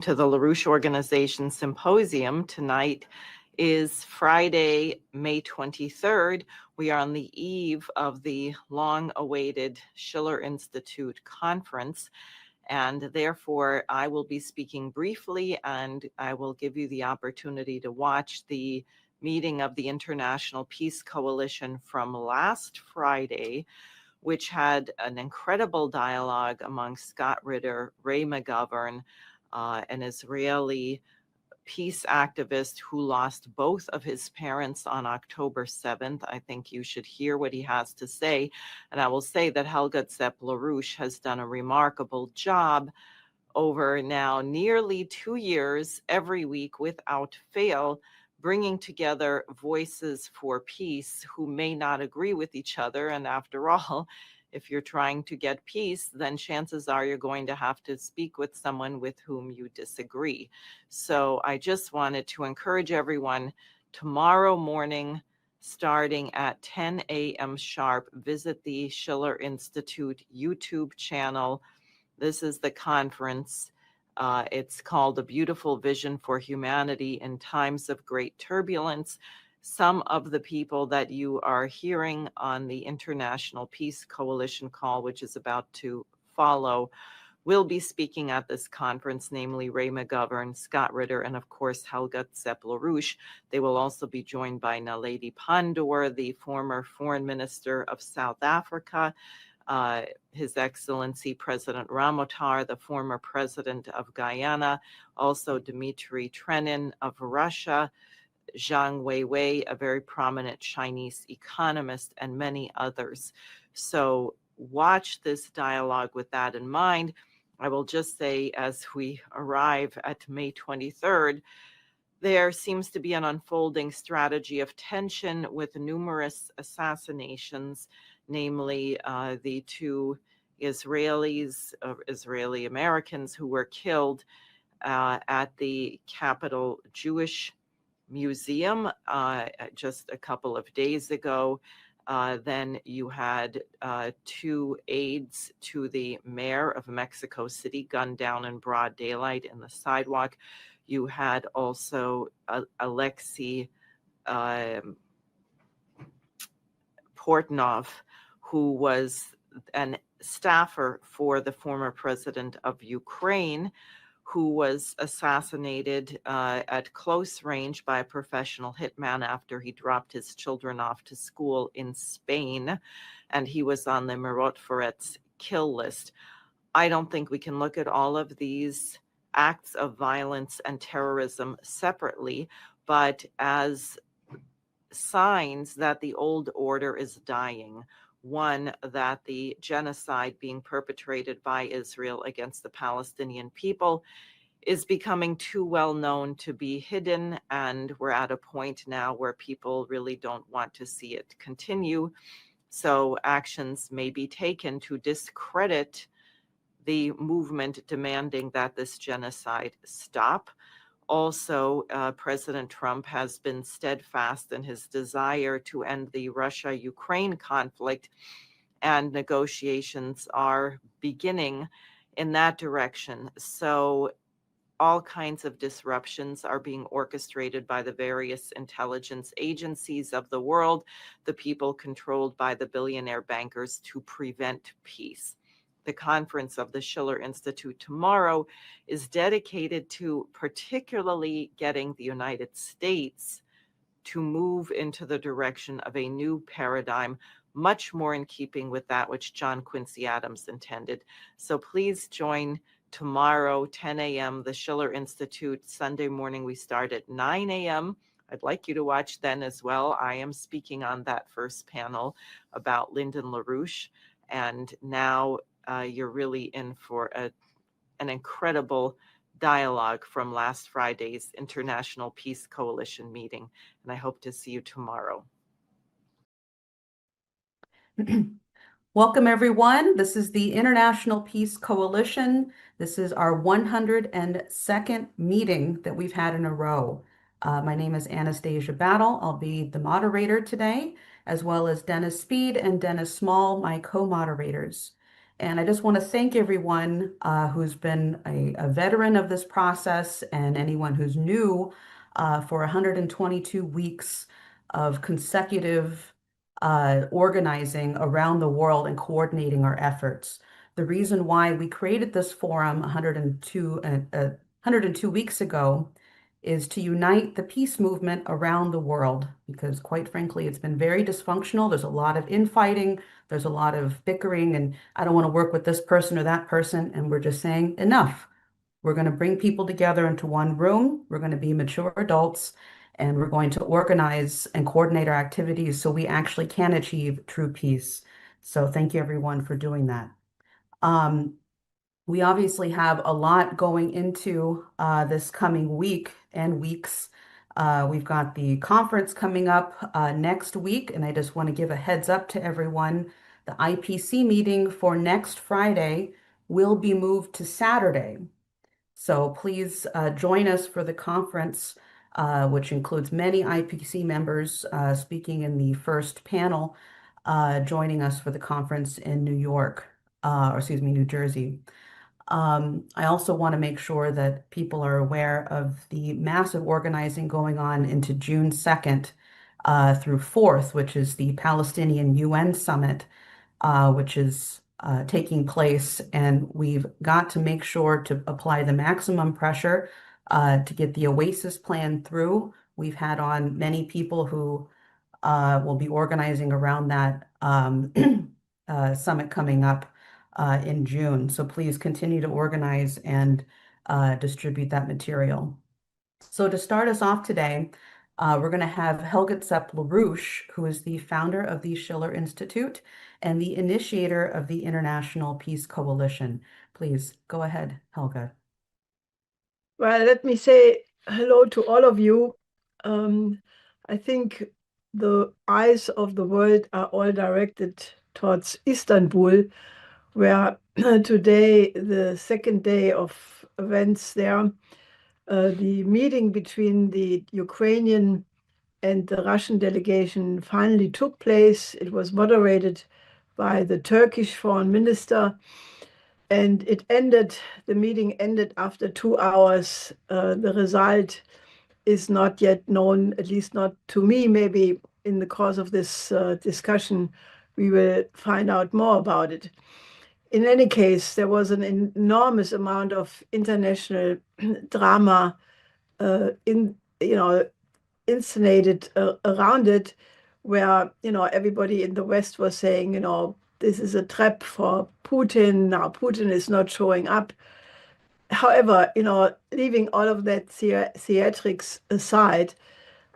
to the LaRouche Organization Symposium. Tonight is Friday, May 23rd. We are on the eve of the long-awaited Schiller Institute conference, and therefore I will be speaking briefly, and I will give you the opportunity to watch the meeting of the International Peace Coalition from last Friday, which had an incredible dialogue among Scott Ritter, Ray McGovern, an Israeli peace activist who lost both of his parents on October 7th. I think you should hear what he has to say. And I will say that Helga Zepp-LaRouche has done a remarkable job over now nearly 2 years, every week without fail, bringing together voices for peace who may not agree with each other. And after all, if you're trying to get peace, then chances are you're going to have to speak with someone with whom you disagree. So I just wanted to encourage everyone, tomorrow morning, starting at 10 a.m. sharp, visit the Schiller Institute YouTube channel. This is the conference. It's called A Beautiful Vision for Humanity in Times of Great Turbulence. Some of the people that you are hearing on the International Peace Coalition call, which is about to follow, will be speaking at this conference, namely Ray McGovern, Scott Ritter, and of course Helga Zepp-LaRouche. They will also be joined by Naledi Pandor, the former foreign minister of South Africa, His Excellency President Ramotar, the former president of Guyana, also Dmitry Trenin of Russia, Zhang Weiwei, a very prominent Chinese economist, and many others. So watch this dialogue with that in mind. I will just say, as we arrive at May 23rd, there seems to be an unfolding strategy of tension with numerous assassinations, namely the two Israeli Americans who were killed at the Capitol Jewish Museum just a couple of days ago. Then you had 2 aides to the mayor of Mexico City gunned down in broad daylight in the sidewalk. You had also Alexei Portnov, who was a staffer for the former president of Ukraine, who was assassinated at close range by a professional hitman after he dropped his children off to school in Spain, and he was on the Merot Foret's kill list. I don't think we can look at all of these acts of violence and terrorism separately, but as signs that the old order is dying. One, that the genocide being perpetrated by Israel against the Palestinian people is becoming too well known to be hidden, and we're at a point now where people really don't want to see it continue. So actions may be taken to discredit the movement demanding that this genocide stop. Also, President Trump has been steadfast in his desire to end the Russia-Ukraine conflict, and negotiations are beginning in that direction. So all kinds of disruptions are being orchestrated by the various intelligence agencies of the world, the people controlled by the billionaire bankers, to prevent peace. The conference of the Schiller Institute tomorrow is dedicated to particularly getting the United States to move into the direction of a new paradigm, much more in keeping with that which John Quincy Adams intended. So please join tomorrow, 10 a.m., the Schiller Institute. Sunday morning, we start at 9 a.m. I'd like you to watch then as well. I am speaking on that first panel about Lyndon LaRouche, and now you're really in for an incredible dialogue from last Friday's International Peace Coalition meeting, and I hope to see you tomorrow. Welcome, everyone. This is the International Peace Coalition. This is our 102nd meeting that we've had in a row. My name is Anastasia Battle. I'll be the moderator today, as well as Dennis Speed and Dennis Small, my co-moderators. And I just want to thank everyone who's been a veteran of this process and anyone who's new for 122 weeks of consecutive organizing around the world and coordinating our efforts. The reason why we created this forum 102 weeks ago is to unite the peace movement around the world, because quite frankly, it's been very dysfunctional. There's a lot of infighting, there's a lot of bickering, and I don't want to work with this person or that person. And we're just saying, enough. We're going to bring people together into one room. We're going to be mature adults, and we're going to organize and coordinate our activities so we actually can achieve true peace. So thank you everyone for doing that. We obviously have a lot going into this coming week and weeks. We've got the conference coming up next week, and I just want to give a heads up to everyone. The IPC meeting for next Friday will be moved to Saturday. So please join us for the conference, which includes many IPC members speaking in the first panel, joining us for the conference in New York, or excuse me, New Jersey. I also want to make sure that people are aware of the massive organizing going on into June 2nd through 4th, which is the Palestinian UN Summit, which is taking place. And we've got to make sure to apply the maximum pressure to get the Oasis plan through. We've had on many people who will be organizing around that summit coming up in June. So please continue to organize and distribute that material. So to start us off today, we're going to have Helga Zepp-LaRouche, who is the founder of the Schiller Institute and the initiator of the International Peace Coalition. Please go ahead, Helga. Well, let me say hello to all of you. I think the eyes of the world are all directed towards Istanbul, where today, the second day of events there, the meeting between the Ukrainian and the Russian delegation finally took place. It was moderated by the Turkish foreign minister, and the meeting ended after 2 hours. The result is not yet known, at least not to me. Maybe in the course of this discussion, we will find out more about it. In any case, there was an enormous amount of international drama inscenated around it, where everybody in the West was saying, this is a trap for Putin. Now Putin is not showing up. However, leaving all of that theatrics aside,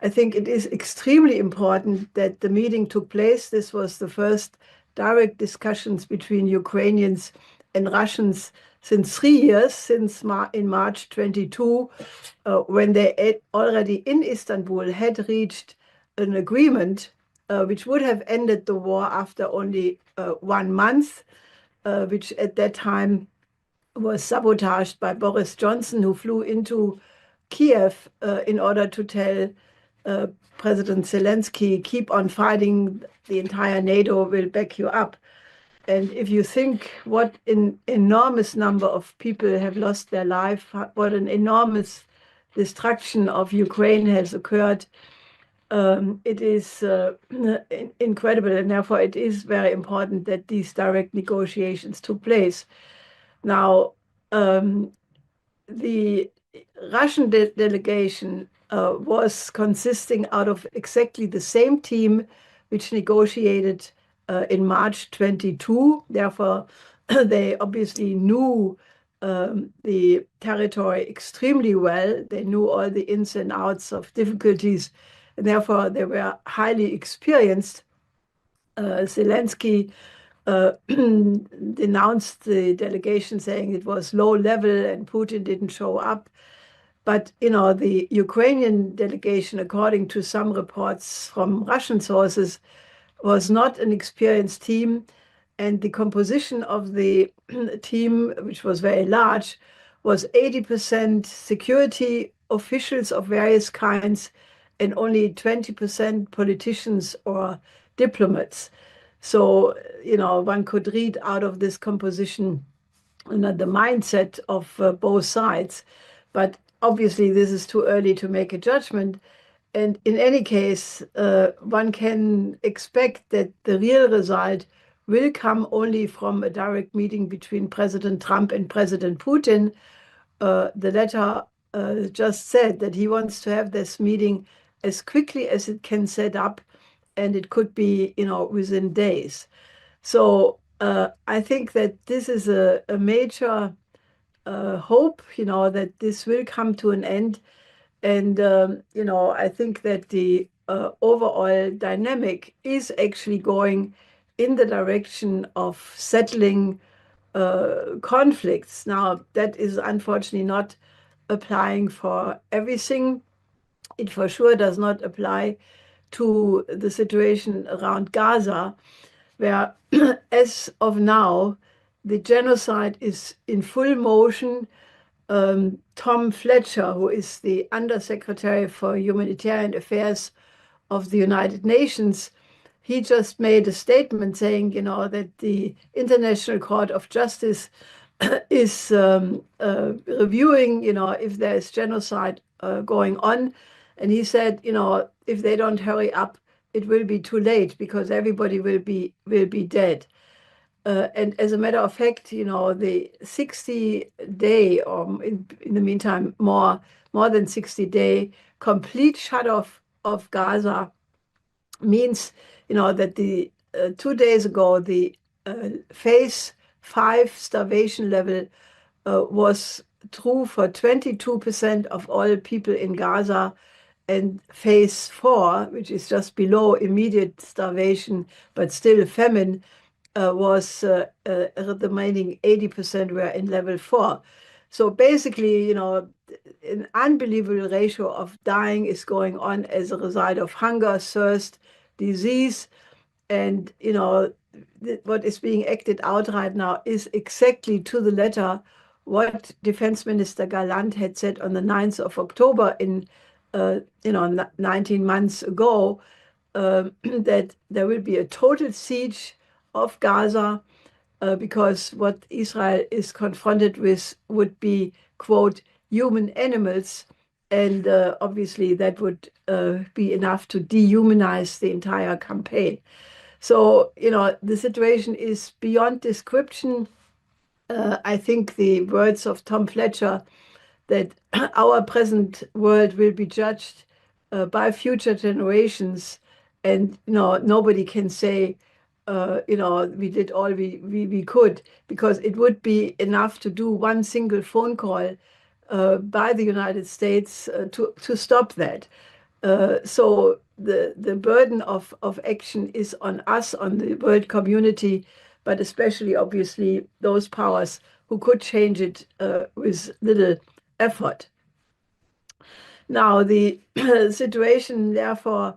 I think it is extremely important that the meeting took place. This was the first direct discussions between Ukrainians and Russians since 3 years, since in March 22, when they already in Istanbul had reached an agreement which would have ended the war after only 1 month, which at that time was sabotaged by Boris Johnson, who flew into Kiev in order to tell President Zelensky, keep on fighting, the entire NATO will back you up. And if you think what an enormous number of people have lost their life, what an enormous destruction of Ukraine has occurred, it is incredible. And therefore, it is very important that these direct negotiations took place. Now, the Russian delegation was consisting out of exactly the same team which negotiated in March 22. Therefore, they obviously knew the territory extremely well. They knew all the ins and outs of difficulties, and therefore they were highly experienced. Zelensky denounced the delegation, saying it was low level and Putin didn't show up. But the Ukrainian delegation, according to some reports from Russian sources, was not an experienced team, and the composition of the team, which was very large, was 80% security officials of various kinds and only 20% politicians or diplomats. So, one could read out of this composition the mindset of both sides. But obviously, this is too early to make a judgment. And in any case, one can expect that the real result will come only from a direct meeting between President Trump and President Putin. The letter just said that he wants to have this meeting as quickly as it can set up, and it could be, within days. So I think that this is a major hope, that this will come to an end. And, I think that the overall dynamic is actually going in the direction of settling conflicts. Now, that is unfortunately not applying for everything. It for sure does not apply to the situation around Gaza, where, as of now, the genocide is in full motion. Tom Fletcher, who is the Undersecretary for Humanitarian Affairs of the United Nations, he just made a statement saying, that the International Court of Justice is reviewing, if there is genocide going on. And he said, if they don't hurry up, it will be too late because everybody will be dead. And as a matter of fact, the 60-day, or in the meantime, more than 60-day complete shut off of Gaza means, that the 2 days ago, the phase 5 starvation level was true for 22% of all people in Gaza, and phase 4, which is just below immediate starvation, but still famine, was the remaining 80% were in level 4. So basically, an unbelievable ratio of dying is going on as a result of hunger, thirst, disease. And, what is being acted out right now is exactly to the letter what Defense Minister Gallant had said on the 9th of October 19 months ago, that there will be a total siege of Gaza because what Israel is confronted with would be, quote, human animals. And obviously that would be enough to dehumanize the entire campaign. So, the situation is beyond description. I think the words of Tom Fletcher that our present world will be judged by future generations, and nobody can say we did all we could, because it would be enough to do one single phone call by the United States to stop that. So the burden of action is on us, on the world community, but especially obviously those powers who could change it with little effort. Now, the situation, therefore,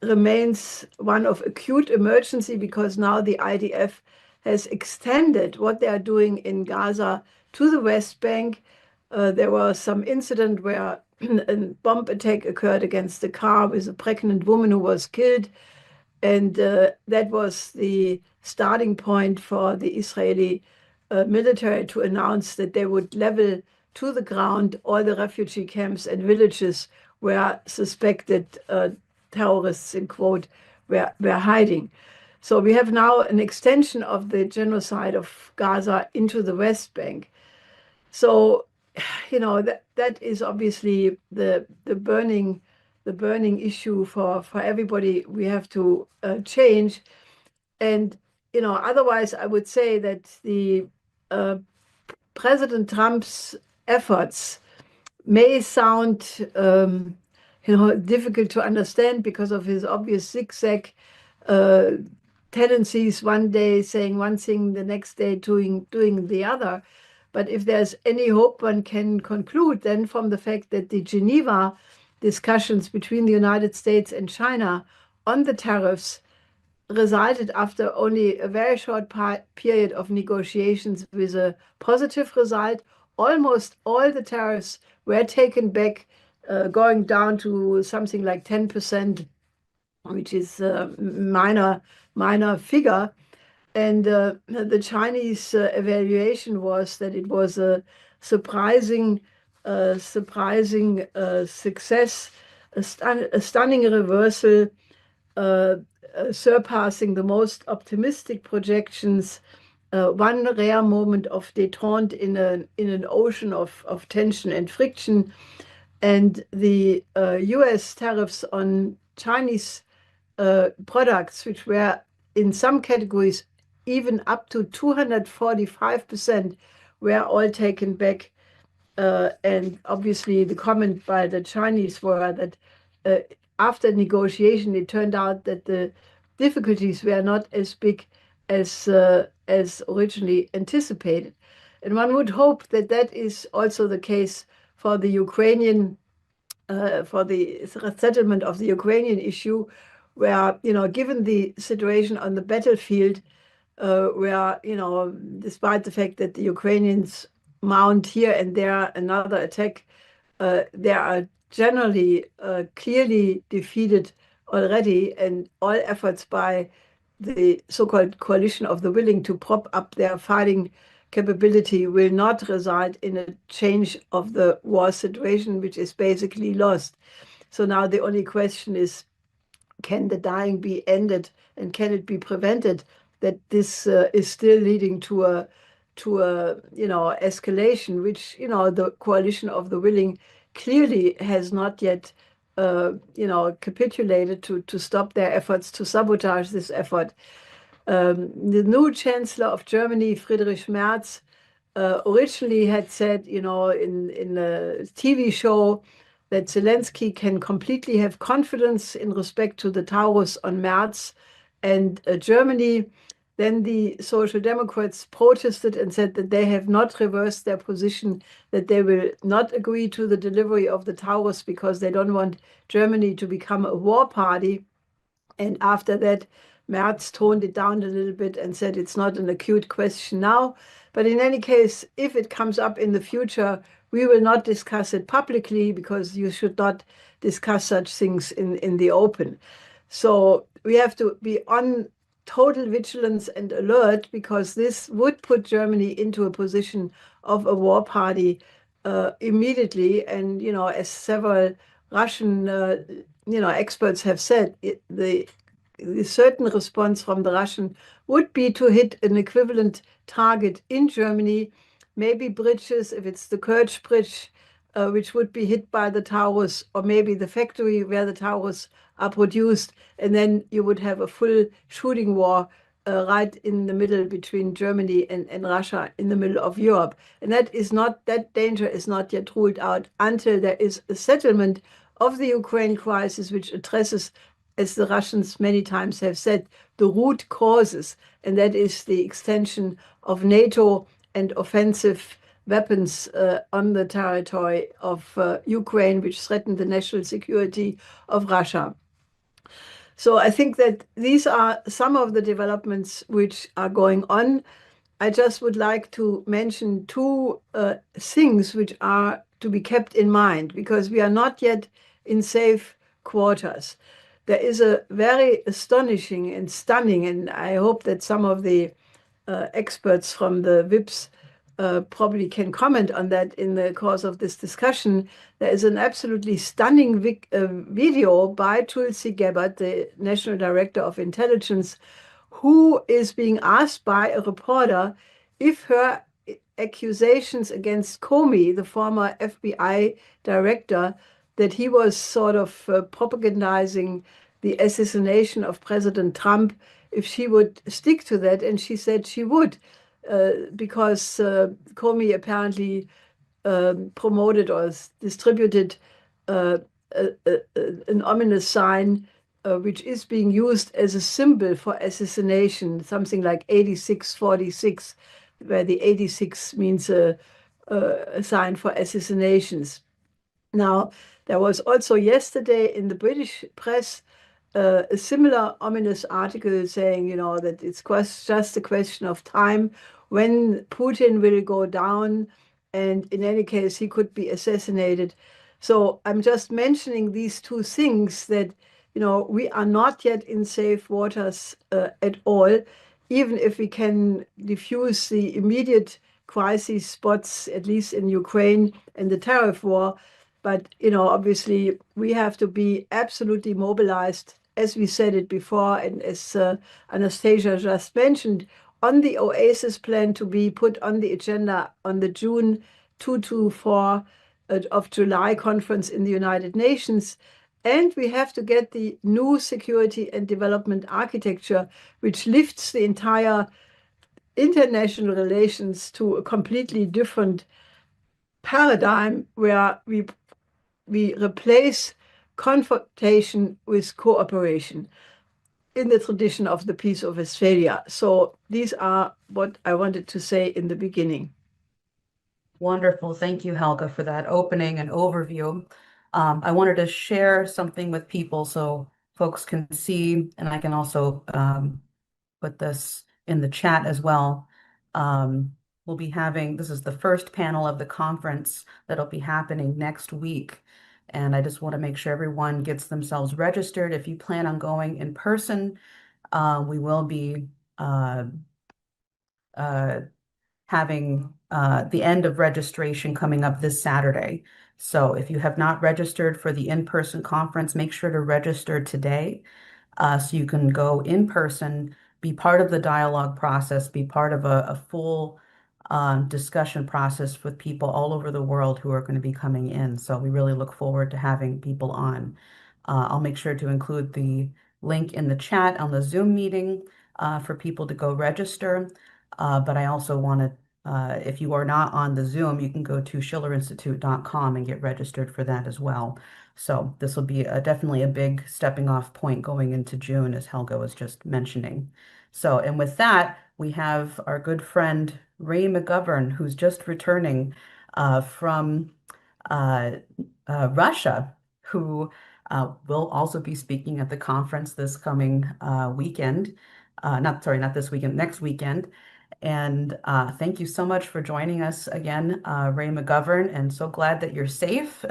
remains one of acute emergency, because now the IDF has extended what they are doing in Gaza to the West Bank. There was some incident where a bomb attack occurred against a car with a pregnant woman who was killed. And that was the starting point for the Israeli military to announce that they would level to the ground all the refugee camps and villages where suspected terrorists, in quote, were hiding. So we have now an extension of the genocide of Gaza into the West Bank. So, that is obviously the burning issue for everybody. We have to change. And, otherwise I would say that the President Trump's efforts may sound, difficult to understand because of his obvious zigzag tendencies, one day saying one thing, the next day doing the other. But if there's any hope one can conclude, then from the fact that the Geneva discussions between the United States and China on the tariffs resulted after only a very short period of negotiations with a positive result. Almost all the tariffs were taken back, going down to something like 10%, which is a minor figure. And the Chinese evaluation was that it was a surprising success, a stunning reversal, surpassing the most optimistic projections, one rare moment of détente in an ocean of tension and friction. And the US tariffs on Chinese products, which were in some categories even up to 245%, were all taken back. And obviously, the comment by the Chinese were that after negotiation, it turned out that the difficulties were not as big as originally anticipated. And one would hope that that is also the case for the Ukrainian, for the settlement of the Ukrainian issue, where, given the situation on the battlefield, where, despite the fact that the Ukrainians mount here and there another attack, they are generally clearly defeated already, and all efforts by the so-called coalition of the willing to prop up their fighting capability will not result in a change of the war situation, which is basically lost. So now the only question is, can the dying be ended, and can it be prevented that this is still leading to a escalation, which the coalition of the willing clearly has not yet capitulated to stop their efforts to sabotage this effort. The new Chancellor of Germany, Friedrich Merz, originally had said, in a TV show, that Zelensky can completely have confidence in respect to the Taurus on Merz and Germany. Then the Social Democrats protested and said that they have not reversed their position, that they will not agree to the delivery of the Taurus because they don't want Germany to become a war party. And after that, Merz toned it down a little bit and said it's not an acute question now. But in any case, if it comes up in the future, we will not discuss it publicly, because you should not discuss such things in the open. So we have to be on total vigilance and alert, because this would put Germany into a position of a war party immediately. And, as several Russian experts have said, the certain response from the Russian would be to hit an equivalent target in Germany, maybe bridges, if it's the Kerch Bridge, which would be hit by the Taurus, or maybe the factory where the Taurus are produced, and then you would have a full shooting war right in the middle between Germany and Russia, in the middle of Europe. And that danger is not yet ruled out until there is a settlement of the Ukraine crisis, which addresses, as the Russians many times have said, the root causes, and that is the extension of NATO and offensive weapons on the territory of Ukraine, which threaten the national security of Russia. So I think that these are some of the developments which are going on. I just would like to mention two things which are to be kept in mind, because we are not yet in safe quarters. There is a very astonishing and stunning, and I hope that some of the experts from the VIPs probably can comment on that in the course of this discussion. There is an absolutely stunning video by Tulsi Gabbard, the National Director of Intelligence, who is being asked by a reporter if her accusations against Comey, the former FBI director, that he was sort of propagandizing the assassination of President Trump, if she would stick to that. And she said she would, because Comey apparently promoted or distributed an ominous sign which is being used as a symbol for assassination, something like 8646, where the 86 means a sign for assassinations. Now, there was also yesterday in the British press a similar ominous article saying, that it's just a question of time when Putin will go down, and in any case, he could be assassinated. So I'm just mentioning these two things, that we are not yet in safe waters at all, even if we can diffuse the immediate crisis spots, at least in Ukraine and the tariff war. But, obviously, we have to be absolutely mobilized, as we said it before, and as Anastasia just mentioned, on the OASIS plan to be put on the agenda on the June 2 to 4 of July conference in the United Nations. And we have to get the new security and development architecture, which lifts the entire international relations to a completely different paradigm where we replace confrontation with cooperation in the tradition of the Peace of Westphalia. So these are what I wanted to say in the beginning. Wonderful. Thank you, Helga, for that opening and overview. I wanted to share something with people so folks can see, and I can also put this in the chat as well. We'll be having, this is the first panel of the conference that'll be happening next week. And I just want to make sure everyone gets themselves registered. If you plan on going in person, we will be having the end of registration coming up this Saturday. So if you have not registered for the in-person conference, make sure to register today so you can go in person, be part of the dialogue process, be part of a full discussion process with people all over the world who are going to be coming in. So we really look forward to having people on. I'll make sure to include the link in the chat on the Zoom meeting for people to go register. But I also want to, if you are not on the Zoom, you can go to schillerinstitute.com and get registered for that as well. So this will be definitely a big stepping off point going into June, as Helga was just mentioning. So, and with that, we have our good friend Ray McGovern, who's just returning from Russia, who will also be speaking at the conference this coming weekend. Not this weekend, next weekend. And thank you so much for joining us again, Ray McGovern, and so glad that you're safe.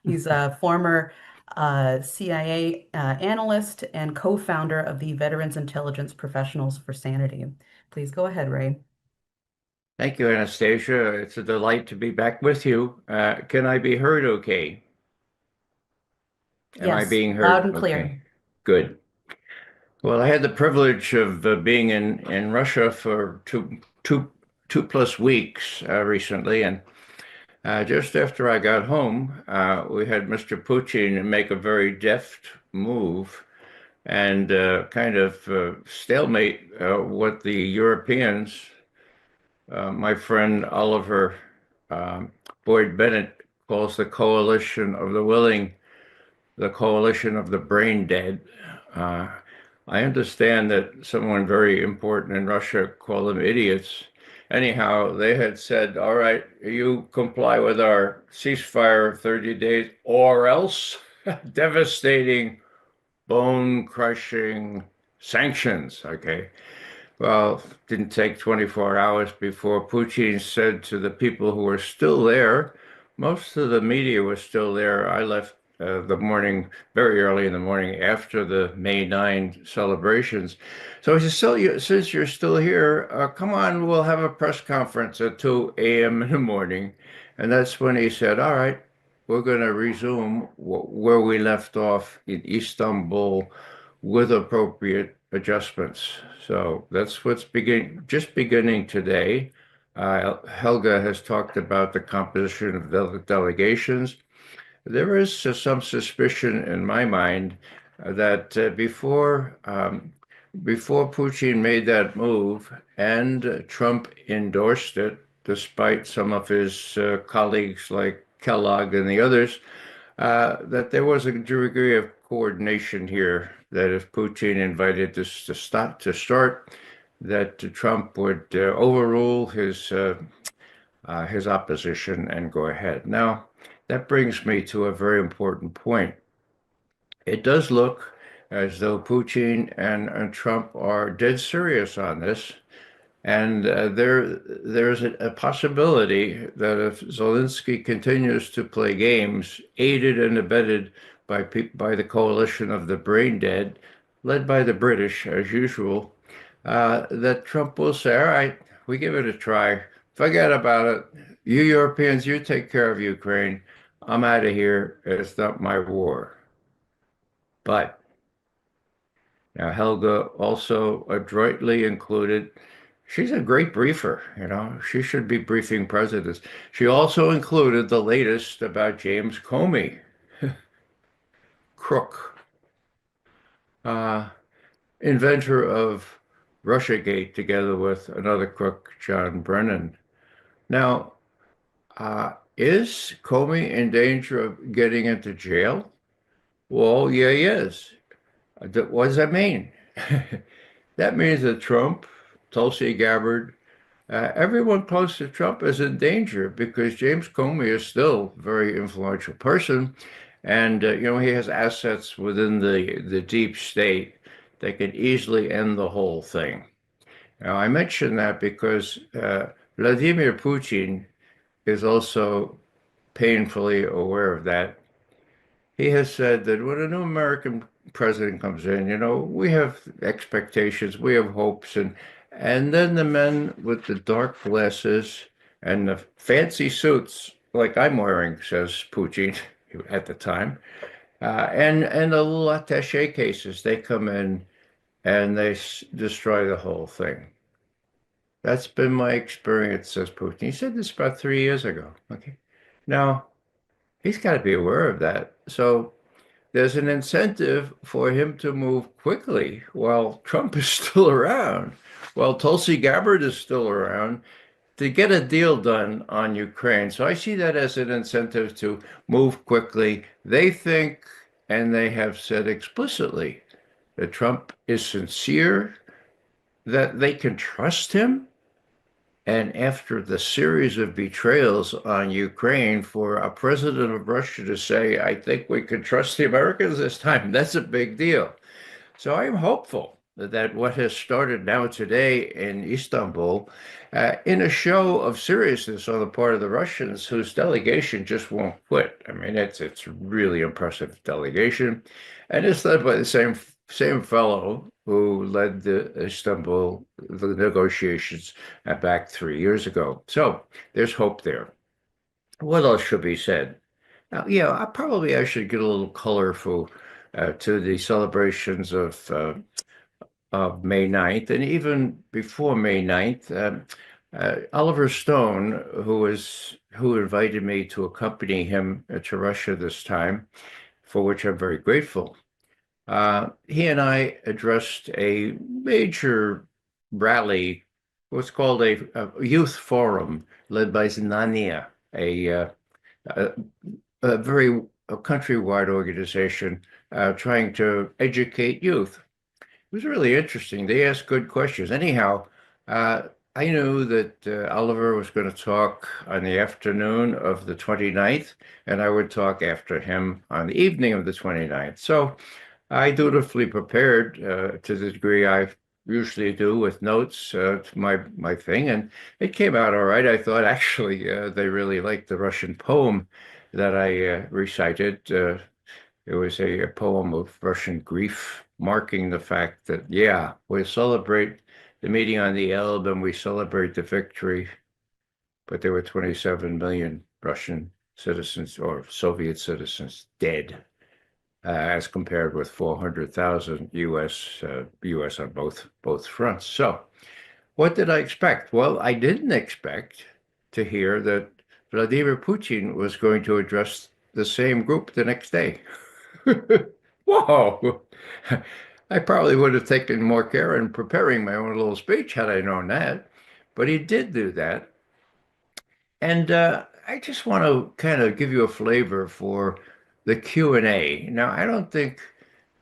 He's a former CIA analyst and co-founder of the Veterans Intelligence Professionals for Sanity. Please go ahead, Ray. Thank you, Anastasia. It's a delight to be back with you. Can I be heard okay? Am I Yes, being heard? loud and clear. Okay, good. Well, I had the privilege of being in Russia for two plus weeks recently, and just after I got home, we had Mr. Putin make a very deft move and kind of stalemate what the Europeans, my friend Oliver Boyd Bennett calls the coalition of the willing, the coalition of the brain dead. I understand that someone very important in Russia called them idiots. Anyhow, they had said, all right, you comply with our ceasefire of 30 days or else devastating, bone-crushing sanctions, okay? Well, it didn't take 24 hours before Putin said to the people who were still there, most of the media was still there. I left the morning, very early in the morning after the May 9 celebrations. So he said, since you're still here, come on, we'll have a press conference at 2 a.m. in the morning. And that's when he said, all right, we're going to resume where we left off in Istanbul with appropriate adjustments. So that's what's just beginning today. Helga has talked about the composition of the delegations. There is some suspicion in my mind that before Putin made that move and Trump endorsed it, despite some of his colleagues like Kellogg and the others, that there was a degree of coordination here, that if Putin invited this to start, that Trump would overrule his opposition and go ahead. Now, that brings me to a very important point. It does look as though Putin and Trump are dead serious on this. And there's a possibility that if Zelensky continues to play games, aided and abetted by the coalition of the brain dead, led by the British as usual, that Trump will say, "All right, we give it a try. Forget about it. You Europeans, you take care of Ukraine. I'm out of here. It's not my war." But now Helga also adroitly included. She's a great briefer, you know. She should be briefing presidents. She also included the latest about James Comey, crook, uh, inventor of Russiagate, together with another crook, John Brennan. Now, is Comey in danger of getting into jail? Well, yeah, he is. What does that mean? That means that Trump, Tulsi Gabbard, everyone close to Trump is in danger because James Comey is still a very influential person, and you know, he has assets within the deep state that can easily end the whole thing. Now, I mention that because Vladimir Putin is also painfully aware of that. He has said that when a new American president comes in, you know, we have expectations, we have hopes, and then the men with the dark glasses and the fancy suits, like I'm wearing, says Putin at the time, and the little attaché cases, they come in and they destroy the whole thing. That's been my experience, says Putin. He said this about 3 years ago. Okay. Now, he's got to be aware of that. So there's an incentive for him to move quickly while Trump is still around, while Tulsi Gabbard is still around, to get a deal done on Ukraine. So I see that as an incentive to move quickly. They think, and they have said explicitly, that Trump is sincere, that they can trust him. And after the series of betrayals on Ukraine, for a president of Russia to say, "I think we can trust the Americans this time," that's a big deal. So I'm hopeful that what has started now today in Istanbul, in a show of seriousness on the part of the Russians, whose delegation just won't quit. I mean, it's really impressive delegation, and it's led by the same fellow who led the negotiations back 3 years ago. So there's hope there. What else should be said? Yeah, I should get a little colorful to the celebrations of May 9th, and even before May 9th. Oliver Stone, who invited me to accompany him to Russia this time, for which I'm very grateful. He and I addressed a major rally, what's called a youth forum led by Znania, a very countrywide organization trying to educate youth. It was really interesting. They asked good questions. Anyhow, I knew that Oliver was going to talk on the afternoon of the 29th, and I would talk after him on the evening of the 29th. So I dutifully prepared to the degree I usually do with notes to my thing, and it came out all right. I thought actually they really liked the Russian poem that I recited. It was a poem of Russian grief, marking the fact that, yeah, we celebrate the meeting on the Elbe and we celebrate the victory, but there were 27 million Russian citizens or Soviet citizens dead, as compared with 400,000 U.S. on both fronts. So, what did I expect? Well, I didn't expect to hear that Vladimir Putin was going to address the same group the next day. Whoa! I probably would have taken more care in preparing my own little speech had I known that, but he did do that. And I just want to kind of give you a flavor for the Q&A. Now, I don't think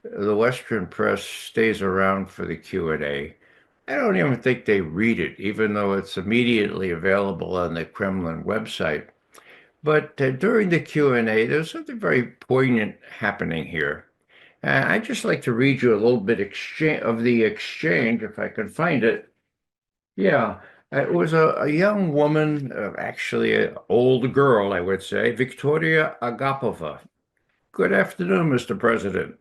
the Western press stays around for the Q&A. I don't even think they read it, even though it's immediately available on the Kremlin website. But during the Q&A, there's something very poignant happening here. I'd just like to read you a little bit of the exchange, if I can find it. Yeah, it was a young woman, actually an old girl, I would say, Victoria Agapova. Good afternoon, Mr. President.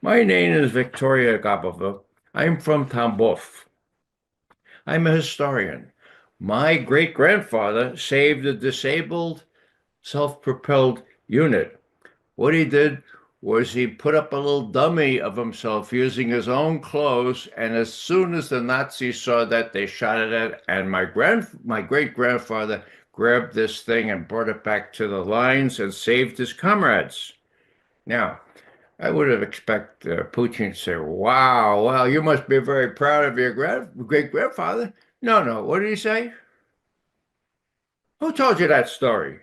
My name is Victoria Gabova. I'm from Tambov. I'm a historian. My great-grandfather saved a disabled, self-propelled unit. What he did was he put up a little dummy of himself using his own clothes, and as soon as the Nazis saw that, they shot at it, and my great-grandfather grabbed this thing and brought it back to the lines and saved his comrades. Now, I would have expected Putin to say, wow, you must be very proud of your great-grandfather. No, what did he say? Who told you that story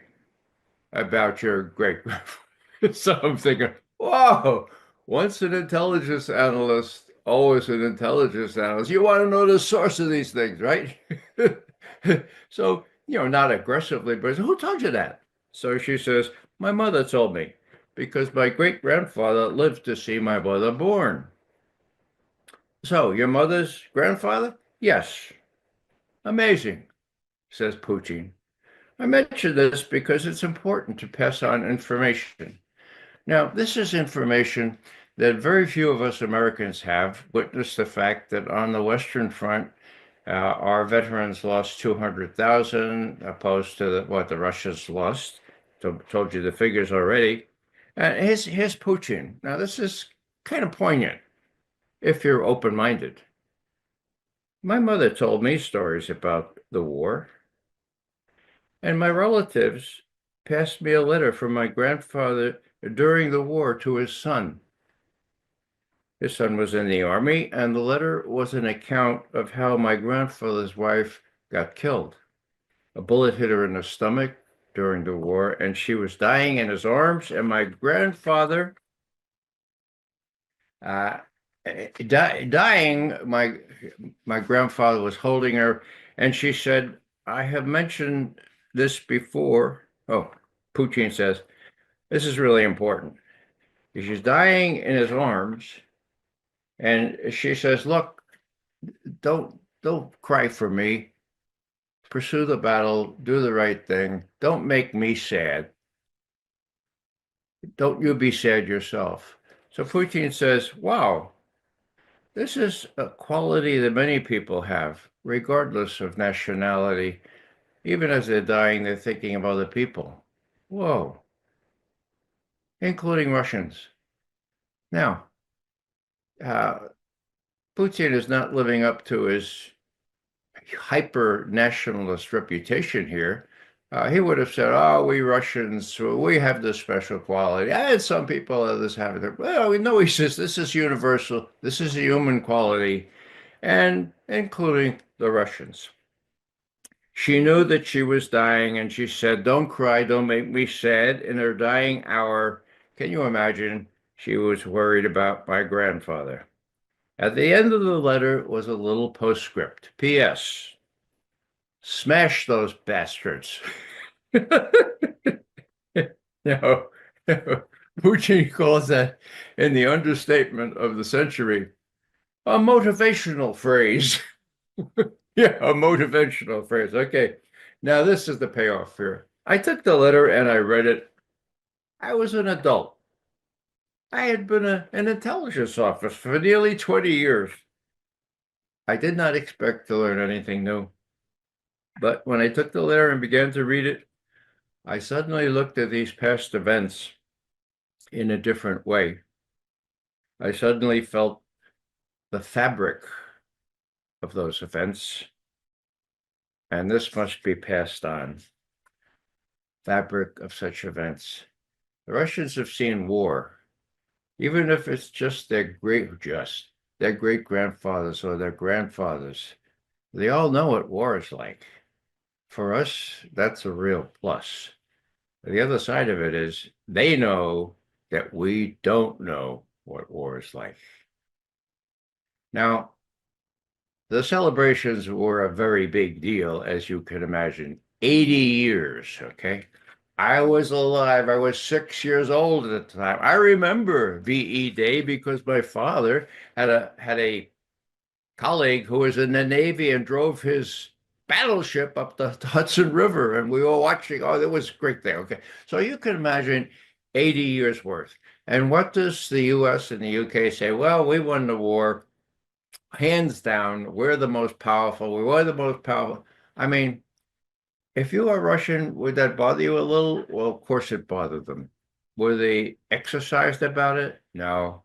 about your great-grandfather? So I'm thinking, whoa, once an intelligence analyst, always an intelligence analyst. You want to know the source of these things, right? So, not aggressively, but who told you that? So she says, my mother told me, because my great-grandfather lived to see my mother born. So, your mother's grandfather? Yes. Amazing, says Putin. I mention this because it's important to pass on information. Now, this is information that very few of us Americans have. Witness the fact that on the Western Front, our veterans lost 200,000, opposed to what the Russians lost. Told you the figures already. Here's Putin. Now, this is kind of poignant if you're open-minded. My mother told me stories about the war, and my relatives passed me a letter from my grandfather during the war to his son. His son was in the army, and the letter was an account of how my grandfather's wife got killed. A bullet hit her in the stomach during the war, and she was dying in his arms, and my grandfather, dying, my grandfather was holding her, and she said, I have mentioned this before. Oh, Putin says, this is really important. She's dying in his arms, and she says, look, don't cry for me. Pursue the battle, do the right thing. Don't make me sad. Don't you be sad yourself. So Putin says, wow, this is a quality that many people have, regardless of nationality. Even as they're dying, they're thinking of other people. Whoa. Including Russians. Now, Putin is not living up to his hyper-nationalist reputation here. He would have said, oh, we Russians, we have this special quality. And some people others have it. Well, no, he says, this is universal. This is a human quality, and including the Russians. She knew that she was dying, and she said, don't cry, don't make me sad. In her dying hour, can you imagine? She was worried about my grandfather. At the end of the letter was a little postscript. P.S. Smash those bastards. No, Putin calls that, in the understatement of the century, a motivational phrase. Yeah, a motivational phrase. Okay, now this is the payoff here. I took the letter and I read it. I was an adult. I had been an intelligence officer for nearly 20 years. I did not expect to learn anything new. But when I took the letter and began to read it, I suddenly looked at these past events in a different way. I suddenly felt the fabric of those events, and this must be passed on. Fabric of such events. The Russians have seen war, even if it's just their great-grandfathers or their grandfathers. They all know what war is like. For us, that's a real plus. The other side of it is they know that we don't know what war is like. Now, the celebrations were a very big deal, as you can imagine. 80 years, okay? I was alive. I was 6 years old at the time. I remember VE Day because my father had a colleague who was in the Navy and drove his battleship up the Hudson River, and we were watching. Oh, that was a great thing. Okay, so you can imagine 80 years worth. And what does the US and the UK say? Well, we won the war. Hands down, we're the most powerful. We were the most powerful. I mean, if you are Russian, would that bother you a little? Well, of course it bothered them. Were they exercised about it? No.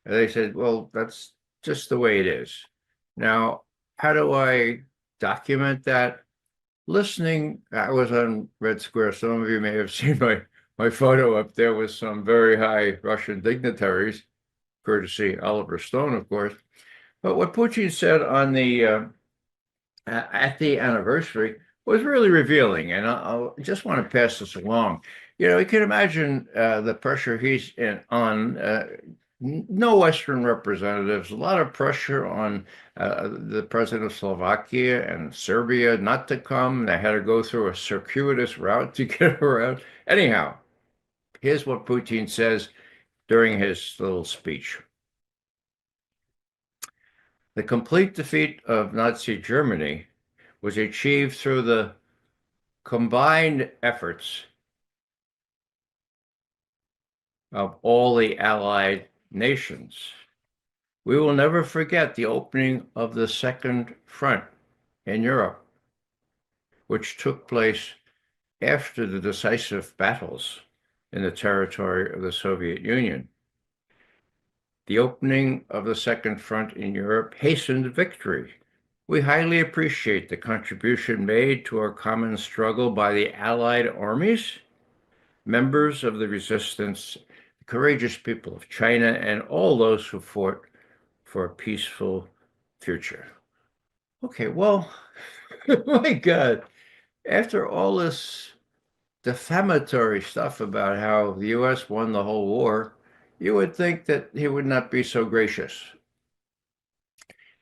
They said, well, that's just the way it is. Now, how do I document that? Listening, I was on Red Square. Some of you may have seen my photo up there with some very high Russian dignitaries, courtesy Oliver Stone, of course. But what Putin said on the at the anniversary was really revealing, and I just want to pass this along. You can imagine the pressure he's on. No Western representatives, a lot of pressure on the president of Slovakia and Serbia not to come. They had to go through a circuitous route to get around. Anyhow, here's what Putin says during his little speech. The complete defeat of Nazi Germany was achieved through the combined efforts of all the Allied nations. We will never forget the opening of the Second Front in Europe, which took place after the decisive battles in the territory of the Soviet Union. The opening of the Second Front in Europe hastened victory. We highly appreciate the contribution made to our common struggle by the Allied armies, members of the resistance, the courageous people of China, and all those who fought for a peaceful future. Okay, well, my God, after all this defamatory stuff about how the U.S. won the whole war, you would think that he would not be so gracious.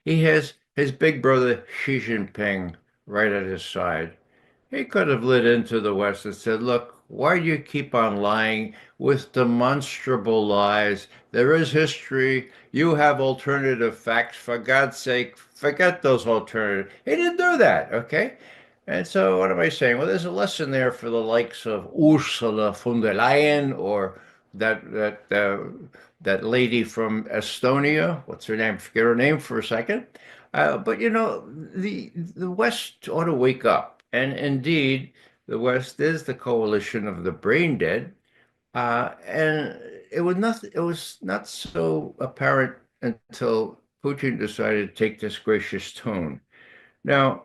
He has his big brother Xi Jinping right at his side. He could have lit into the West and said, look, why do you keep on lying with demonstrable lies? There is history. You have alternative facts. For God's sake, forget those alternatives. He didn't do that, okay? And so what am I saying? Well, there's a lesson there for the likes of Ursula von der Leyen or that lady from Estonia. What's her name? Forget her name for a second. But the West ought to wake up, and indeed, the West is the coalition of the brain dead, and it was not so apparent until Putin decided to take this gracious tone. Now,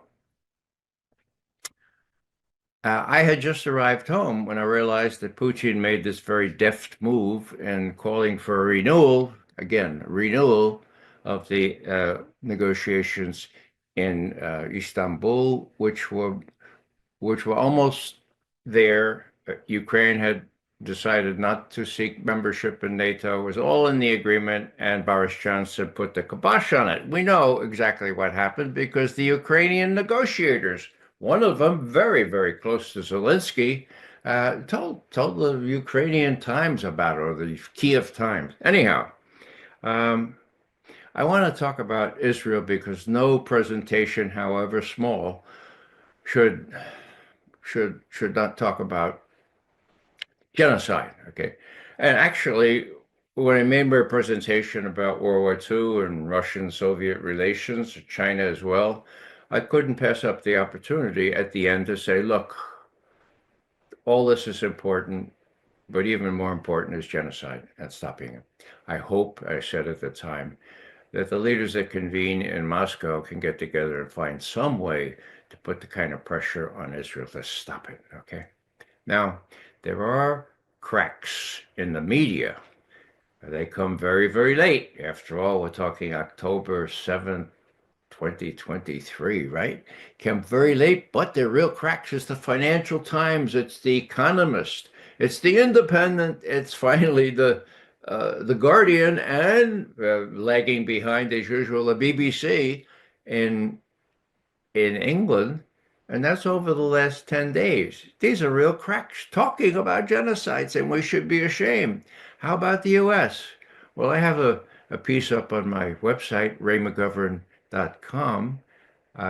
I had just arrived home when I realized that Putin made this very deft move in calling for a renewal of the negotiations in Istanbul, which were almost there. Ukraine had decided not to seek membership in NATO. It was all in the agreement, and Boris Johnson put the kibosh on it. We know exactly what happened because the Ukrainian negotiators, one of them very, very close to Zelensky, told the Ukrainian Times about it, or the Kiev Times. Anyhow, I want to talk about Israel because no presentation, however small, should not talk about genocide, okay? And actually, when I made my presentation about World War II and Russian-Soviet relations, China as well, I couldn't pass up the opportunity at the end to say, look, all this is important, but even more important is genocide and stopping it. I hope, I said at the time, that the leaders that convene in Moscow can get together and find some way to put the kind of pressure on Israel to stop it, okay? Now, there are cracks in the media. They come very, very late. After all, we're talking October 7th, 2023, right? Came very late, but they're real cracks. It's the Financial Times, it's the Economist, it's the Independent, it's finally the Guardian, and lagging behind as usual, the BBC in England. And that's over the last 10 days. These are real cracks talking about genocide, saying we should be ashamed. How about the U.S.? Well, I have a piece up on my website, raymcgovern.com,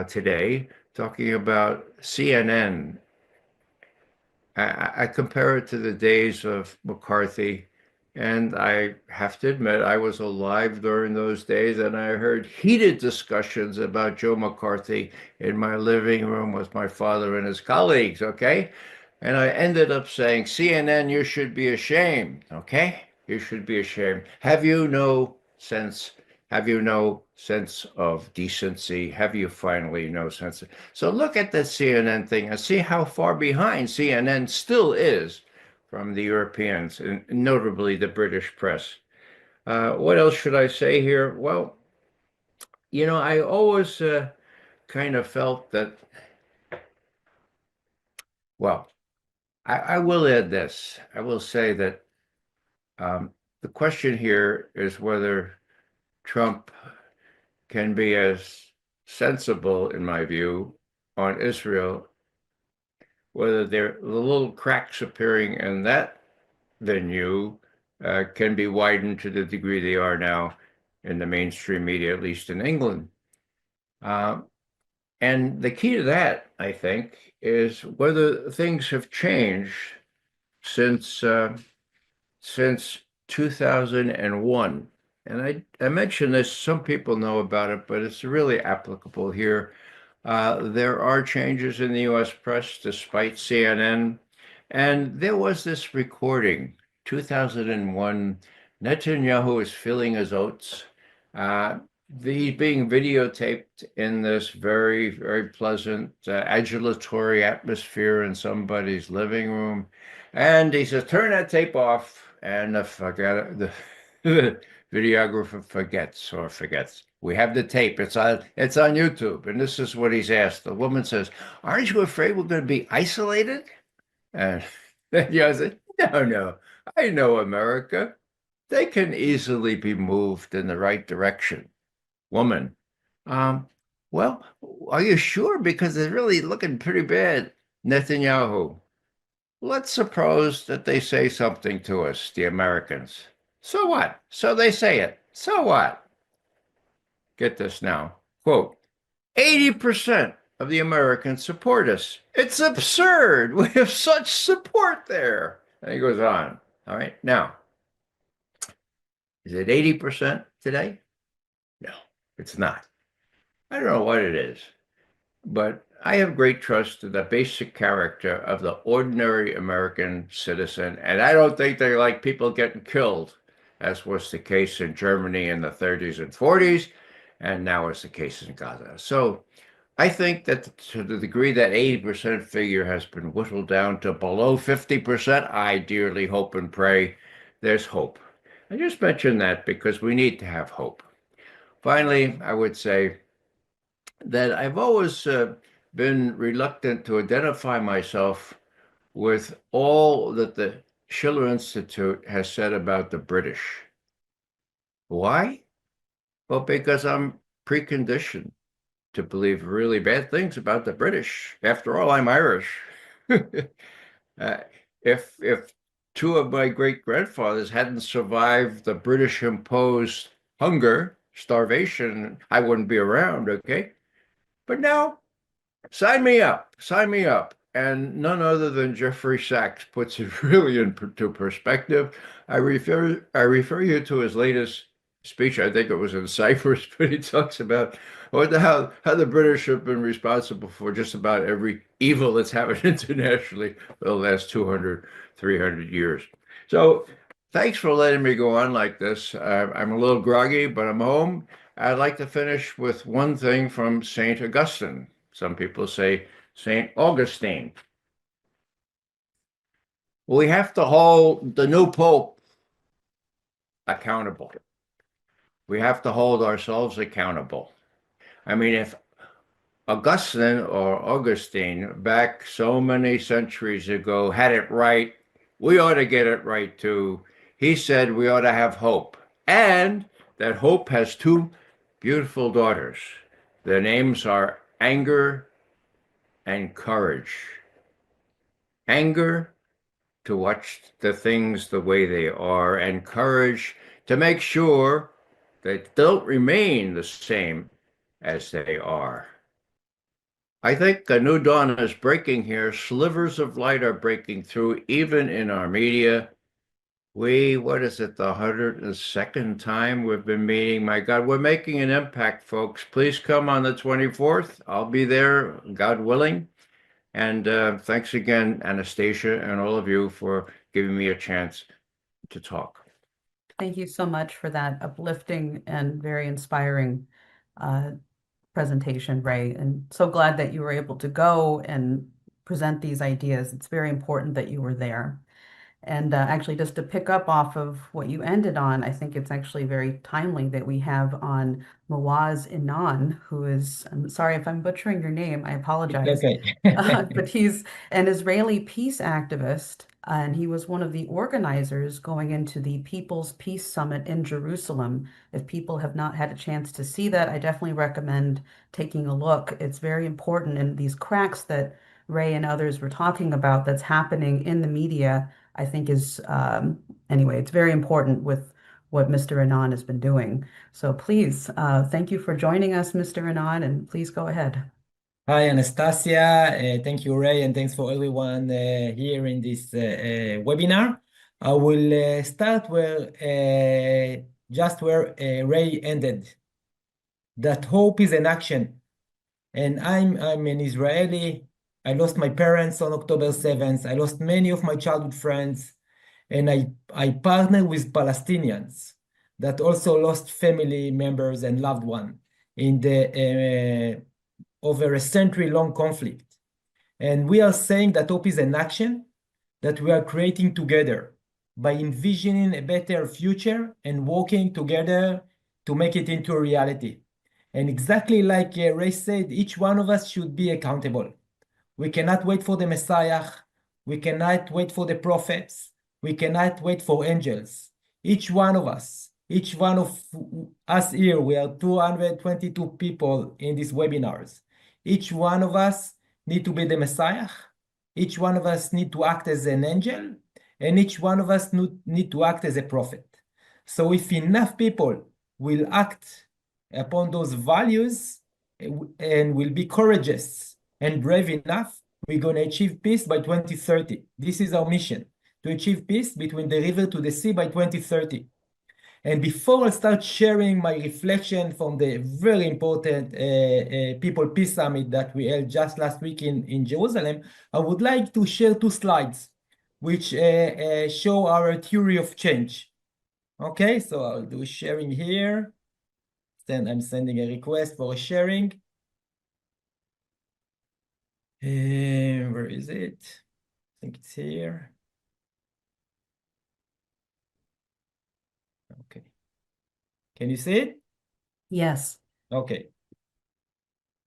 today, talking about CNN I compare it to the days of McCarthy, and I have to admit I was alive during those days, and I heard heated discussions about Joe McCarthy in my living room with my father and his colleagues, okay? And I ended up saying, CNN, you should be ashamed, okay? You should be ashamed. Have you no sense of decency? Have you finally no sense of... So look at that CNN thing and see how far behind CNN still is from the Europeans, and notably the British press. What else should I say here? Well, I always kind of felt that, well, I will add this. I will say that the question here is whether Trump can be as sensible, in my view, on Israel, whether the little cracks appearing in that venue can be widened to the degree they are now in the mainstream media, at least in England. And the key to that, I think, is whether things have changed since 2001. And I mentioned this, some people know about it, but it's really applicable here. There are changes in the US press despite CNN. And there was this recording, 2001, Netanyahu is filling his oats. He's being videotaped in this very, very pleasant, adulatory atmosphere in somebody's living room. And he says, turn that tape off. And the videographer forgets. We have the tape. It's on YouTube. And this is what he's asked. The woman says, aren't you afraid we're going to be isolated? And I said, no, I know America. They can easily be moved in the right direction. Woman, well, are you sure? Because it's really looking pretty bad. Netanyahu, let's suppose that they say something to us, the Americans. So what? So they say it. So what? Get this now. Quote, 80% of the Americans support us. It's absurd. We have such support there. And he goes on. All right. Now, is it 80% today? No, it's not. I don't know what it is, but I have great trust in the basic character of the ordinary American citizen. And I don't think they like people getting killed, as was the case in Germany in the 30s and 40s, and now is the case in Gaza. So I think that to the degree that 80% figure has been whittled down to below 50%, I dearly hope and pray there's hope. I just mention that because we need to have hope. Finally, I would say that I've always been reluctant to identify myself with all that the Schiller Institute has said about the British. Why? Well, because I'm preconditioned to believe really bad things about the British. After all, I'm Irish. If two of my great-grandfathers hadn't survived the British-imposed hunger, starvation, I wouldn't be around, okay? But now, sign me up. And none other than Jeffrey Sachs puts it really into perspective. I refer you to his latest speech. I think it was in Cyprus, but he talks about how the British have been responsible for just about every evil that's happened internationally for the last 200, 300 years. So thanks for letting me go on like this. I'm a little groggy, but I'm home. I'd like to finish with one thing from St. Augustine. Some people say St. Augustine. We have to hold the new Pope accountable. We have to hold ourselves accountable. I mean, if Augustine or Augustine back so many centuries ago had it right, we ought to get it right too. He said we ought to have hope, and that hope has two beautiful daughters. Their names are anger and courage. Anger to watch the things the way they are, and courage to make sure they don't remain the same as they are. I think a new dawn is breaking here. Slivers of light are breaking through, even in our media. What is it, the 102nd time we've been meeting? My God, we're making an impact, folks. Please come on the 24th. I'll be there, God willing. And thanks again, Anastasia, and all of you for giving me a chance to talk. Thank you so much for that uplifting and very inspiring presentation, Ray. And so glad that you were able to go and present these ideas. It's very important that you were there. And actually, just to pick up off of what you ended on, I think it's actually very timely that we have on Maoz Inon, who is, I'm sorry if I'm butchering your name, I apologize. Okay. But he's an Israeli peace activist, and he was one of the organizers going into the People's Peace Summit in Jerusalem. If people have not had a chance to see that, I definitely recommend taking a look. It's very important, and these cracks that Ray and others were talking about that's happening in the media, I think is, anyway, it's very important with what Mr. Inon has been doing. So please, thank you for joining us, Mr. Inon, and please go ahead. Hi, Anastasia. Thank you, Ray, and thanks for everyone here in this webinar. I will start where just where Ray ended. That hope is an action. And I'm an Israeli. I lost my parents on October 7th. I lost many of my childhood friends. And I partner with Palestinians that also lost family members and loved ones in the over a century-long conflict. And we are saying that hope is an action that we are creating together by envisioning a better future and working together to make it into a reality. And exactly like Ray said, each one of us should be accountable. We cannot wait for the Messiah. We cannot wait for the prophets. We cannot wait for angels. Each one of us here, we are 222 people in these webinars. Each one of us need to be the Messiah. Each one of us need to act as an angel. And each one of us need to act as a prophet. So if enough people will act upon those values and will be courageous and brave enough, we're going to achieve peace by 2030. This is our mission, to achieve peace between the river to the sea by 2030. And before I start sharing my reflection from the very important People Peace Summit that we held just last week in Jerusalem, I would like to share 2 slides which show our theory of change. Okay, so I'll do sharing here. Then I'm sending a request for sharing. Where is it? I think it's here. Okay. Can you see it? Yes. Okay.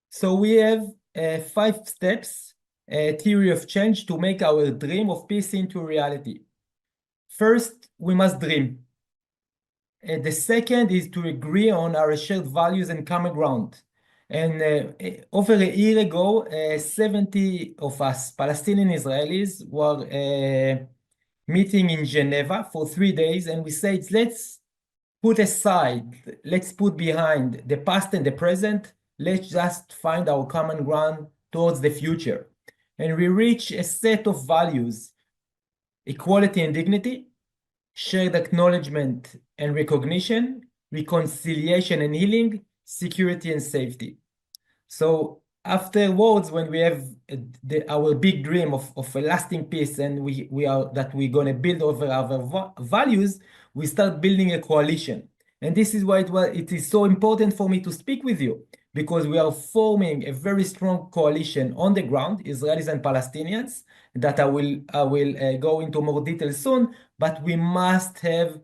So we have 5 steps, theory of change to make our dream of peace into reality. First, we must dream. The second is to agree on our shared values and common ground. And over a year ago, 70 of us, Palestinian Israelis, were meeting in Geneva for 3 days, and we said, let's put aside, let's put behind the past and the present, let's just find our common ground towards the future. And we reach a set of values: equality and dignity, shared acknowledgement and recognition, reconciliation and healing, security and safety. So afterwards, when we have our big dream of a lasting peace, and we're going to build over our values, we start building a coalition. And this is why it is so important for me to speak with you, because we are forming a very strong coalition on the ground, Israelis and Palestinians, that I will go into more detail soon, but we must have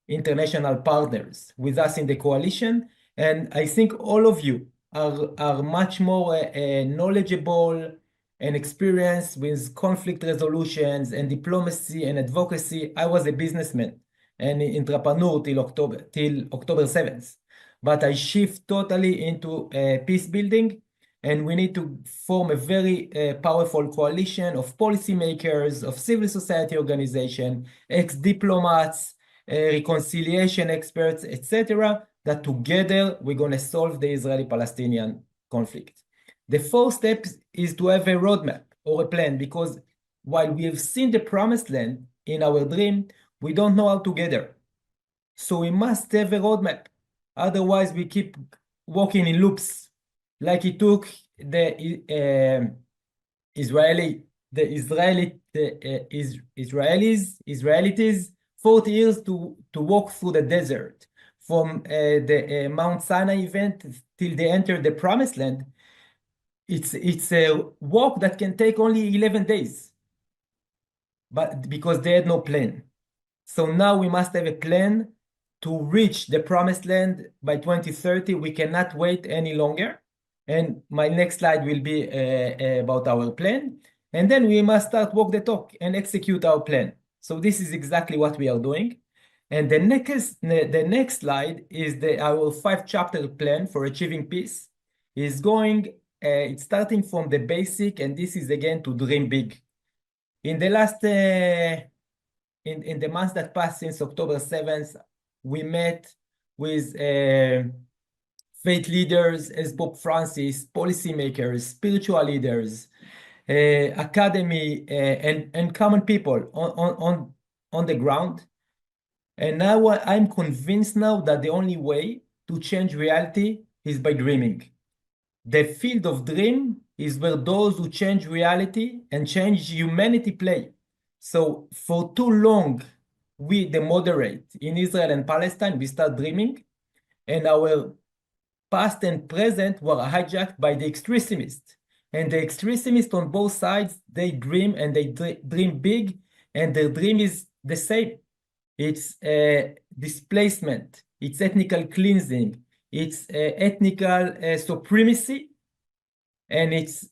international partners with us in the coalition. And I think all of you are much more knowledgeable and experienced with conflict resolutions and diplomacy and advocacy. I was a businessman and entrepreneur till October 7th. But I shift totally into peace building, and we need to form a very powerful coalition of policymakers, of civil society organization, ex-diplomats, reconciliation experts, etc., that together we're going to solve the Israeli-Palestinian conflict. The fourth step is to have a roadmap or a plan, because while we have seen the promised land in our dream, we don't know how to get there. So we must have a roadmap. Otherwise, we keep walking in loops, like it took the Israelis 40 years to walk through the desert from the Mount Sinai event till they entered the promised land. It's a walk that can take only 11 days, but because they had no plan. So now we must have a plan to reach the promised land by 2030. We cannot wait any longer. And my next slide will be about our plan. And then we must start walk the talk and execute our plan. So this is exactly what we are doing. And the next slide is our 5-chapter plan for achieving peace. It's starting from the basic, and this is again to dream big. In the last in the months that passed since October 7th, we met with faith leaders as Pope Francis, policymakers, spiritual leaders, academy, and common people on the ground. And now I'm convinced now that the only way to change reality is by dreaming. The field of dream is where those who change reality and change humanity play. So for too long, we, the moderate in Israel and Palestine, we start dreaming, and our past and present were hijacked by the extremists. And the extremists on both sides, they dream, and they dream big, and their dream is the same. It's displacement, it's ethnical cleansing, it's ethnical supremacy, and it's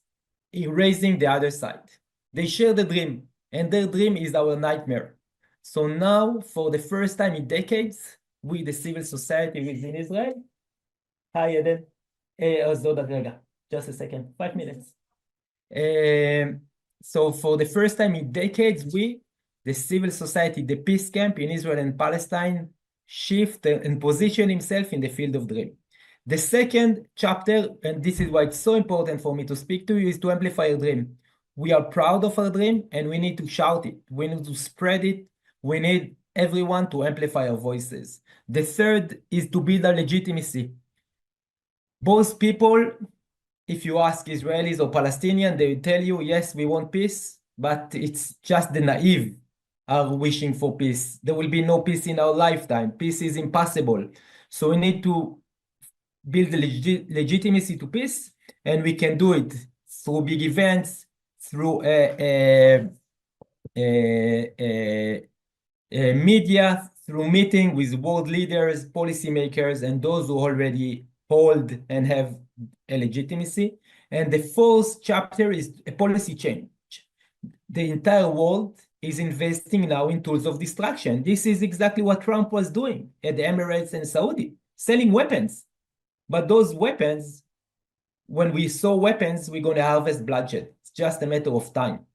erasing the other side. They share the dream, and their dream is our nightmare. So now, for the first time in decades, we, the civil society within Israel, hi Eden, just a second, 5 minutes. So for the first time in decades, we, the civil society, the peace camp in Israel and Palestine, shift and position himself in the field of dream. The second chapter, and this is why it's so important for me to speak to you, is to amplify your dream. We are proud of our dream, and we need to shout it. We need to spread it. We need everyone to amplify our voices. The third is to build our legitimacy. Both people, if you ask Israelis or Palestinians, they will tell you, yes, we want peace, but it's just the naive are wishing for peace. There will be no peace in our lifetime. Peace is impossible. So we need to build the legitimacy to peace, and we can do it through big events, through media, through meeting with world leaders, policymakers, and those who already hold and have a legitimacy. And the fourth chapter is a policy change. The entire world is investing now in tools of destruction. This is exactly what Trump was doing at the Emirates and Saudi, selling weapons. But those weapons, when we saw weapons, we're going to harvest bloodshed. It's just a matter of time.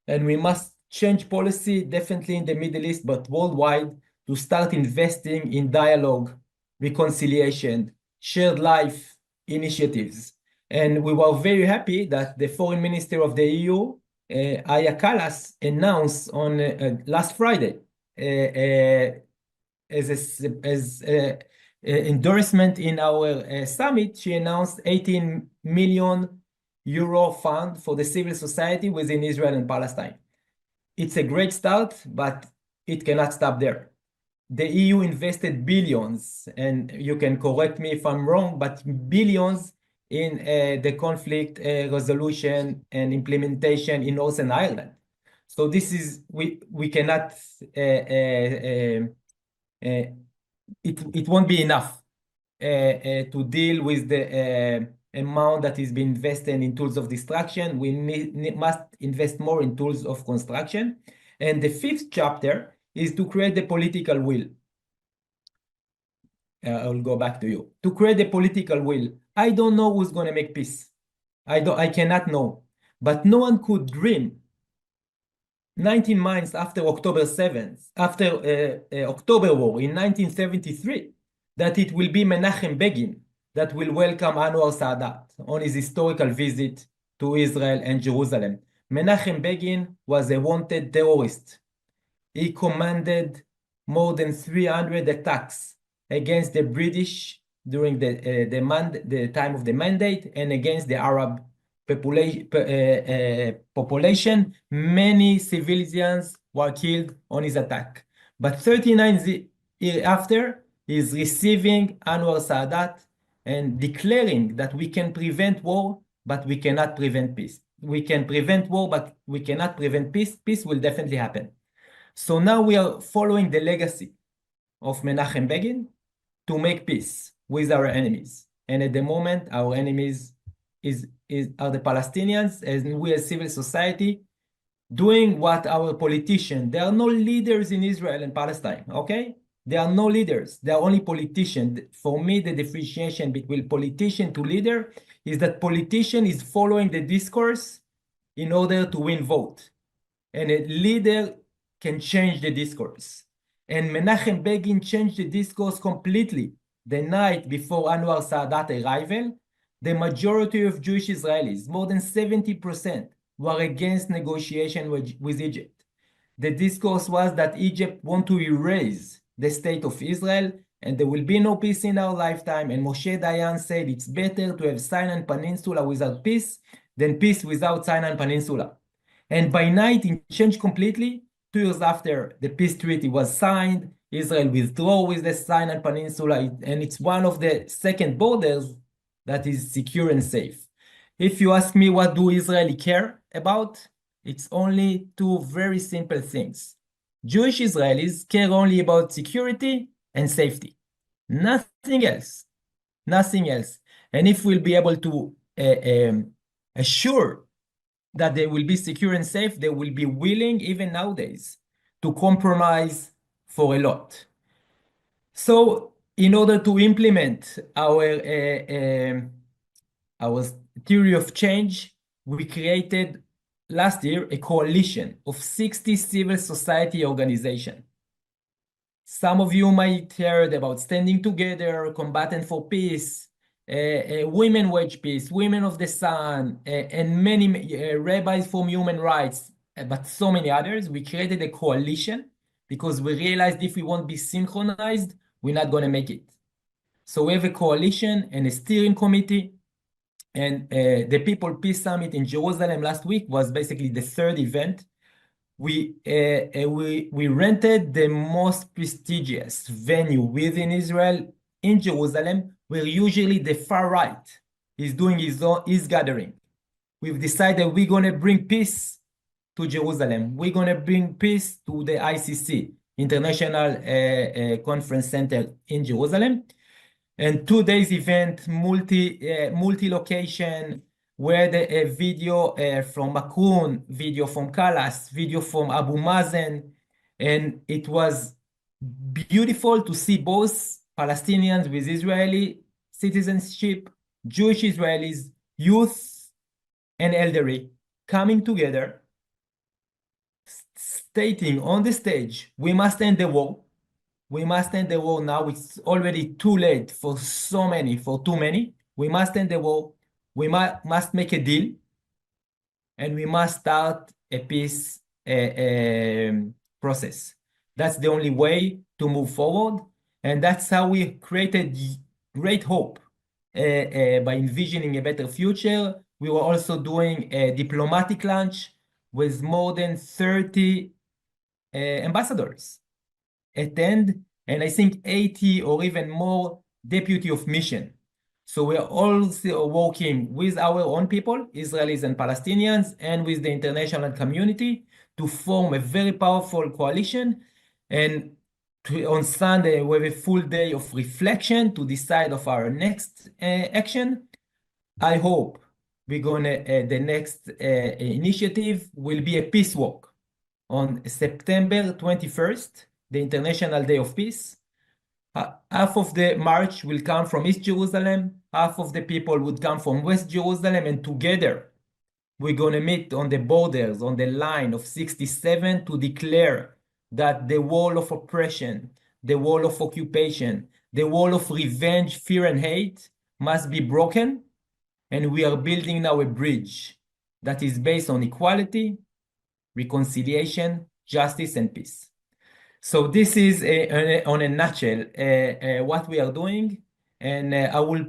And we must change policy, definitely in the Middle East, but worldwide, to start investing in dialogue, reconciliation, shared life initiatives. And we were very happy that the foreign minister of the EU, Aya Kallas, announced on last Friday as endorsement in our summit. She announced 18 million euro fund for the civil society within Israel and Palestine. It's a great start, but it cannot stop there. The EU invested billions, and you can correct me if I'm wrong, but billions in the conflict resolution and implementation in Northern Ireland. So this is, we cannot, it won't be enough to deal with the amount that is being invested in tools of destruction. We must invest more in tools of construction. And the fifth chapter is to create the political will. I'll go back to you. To create the political will. I don't know who's going to make peace. I cannot know. But no one could dream 19 months after October 7th, after October War in 1973, that it will be Menachem Begin that will welcome Anwar Sadat on his historical visit to Israel and Jerusalem. Menachem Begin was a wanted terrorist. He commanded more than 300 attacks against the British during the time of the mandate and against the Arab population. Many civilians were killed on his attack. But 39 years after, he is receiving Anwar Sadat and declaring that we can prevent war, but we cannot prevent peace. We can prevent war, but we cannot prevent peace. Peace will definitely happen. So now we are following the legacy of Menachem Begin to make peace with our enemies. And at the moment, our enemies are the Palestinians, and we as civil society doing what our politicians, there are no leaders in Israel and Palestine, okay? There are no leaders, there are only politicians. For me, the differentiation between politician to leader is that politician is following the discourse in order to win vote. And a leader can change the discourse. And Menachem Begin changed the discourse completely. The night before Anwar Sadat arrival, the majority of Jewish Israelis, more than 70%, were against negotiation with Egypt. The discourse was that Egypt wants to erase the state of Israel and there will be no peace in our lifetime. And Moshe Dayan said it's better to have Sinai Peninsula without peace than peace without Sinai Peninsula. And by night, it changed completely. 2 years after the peace treaty was signed, Israel withdrew with the Sinai Peninsula, and it's one of the second borders that is secure and safe. If you ask me what do Israelis care about, it's only two very simple things. Jewish Israelis care only about security and safety. Nothing else. Nothing else. And if we'll be able to assure that they will be secure and safe, they will be willing, even nowadays, to compromise for a lot. So in order to implement our theory of change, we created last year a coalition of 60 civil society organizations. Some of you might heard about Standing Together, Combatant for Peace, Women Wage Peace, Women of the Sun, and many rabbis for human rights, but so many others. We created a coalition because we realized if we won't be synchronized, we're not going to make it. So we have a coalition and a steering committee. And the People Peace Summit in Jerusalem last week was basically the third event. We rented the most prestigious venue within Israel in Jerusalem, where usually the far right is doing his gathering. We've decided we're going to bring peace to Jerusalem. We're going to bring peace to the ICC, International Conference Center in Jerusalem. And 2 days event, multi-location, where the video from Macron, video from Kallas, video from Abu Mazen, and it was beautiful to see both Palestinians with Israeli citizenship, Jewish Israelis, youth and elderly coming together, stating on the stage, we must end the war. We must end the war now. It's already too late for so many, for too many. We must end the war. We must make a deal. And we must start a peace process. That's the only way to move forward. And that's how we created great hope by envisioning a better future. We were also doing a diplomatic lunch with more than 30 ambassadors attend, and I think 80 or even more deputy of mission. So we are also working with our own people, Israelis and Palestinians, and with the international community to form a very powerful coalition. And on Sunday, we have a full day of reflection to decide of our next action. I hope we're gonna, the next initiative will be a peace walk on September 21st, the International Day of Peace. Half of the march will come from East Jerusalem, half of the people would come from West Jerusalem, and together we're going to meet on the borders, on the line of 67 to declare that the wall of oppression, the wall of occupation, the wall of revenge, fear, and hate must be broken, and we are building now a bridge that is based on equality, reconciliation, justice, and peace. So this is on a nutshell what we are doing, and I will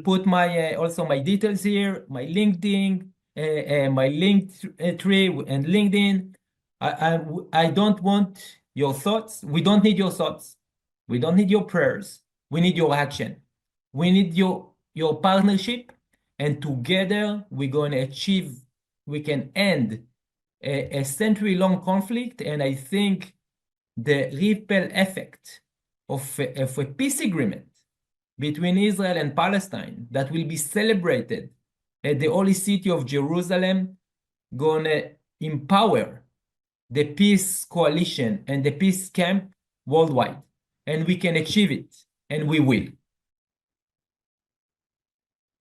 put my also my details here, my LinkedIn, my Linktree and LinkedIn. I don't want your thoughts. We don't need your thoughts. We don't need your prayers. We need your action. We need your partnership, and together we're going to achieve. We can end a century-long conflict, and I think the ripple effect of a peace agreement between Israel and Palestine that will be celebrated at the holy city of Jerusalem gonna empower the peace coalition and the peace camp worldwide. And we can achieve it, and we will.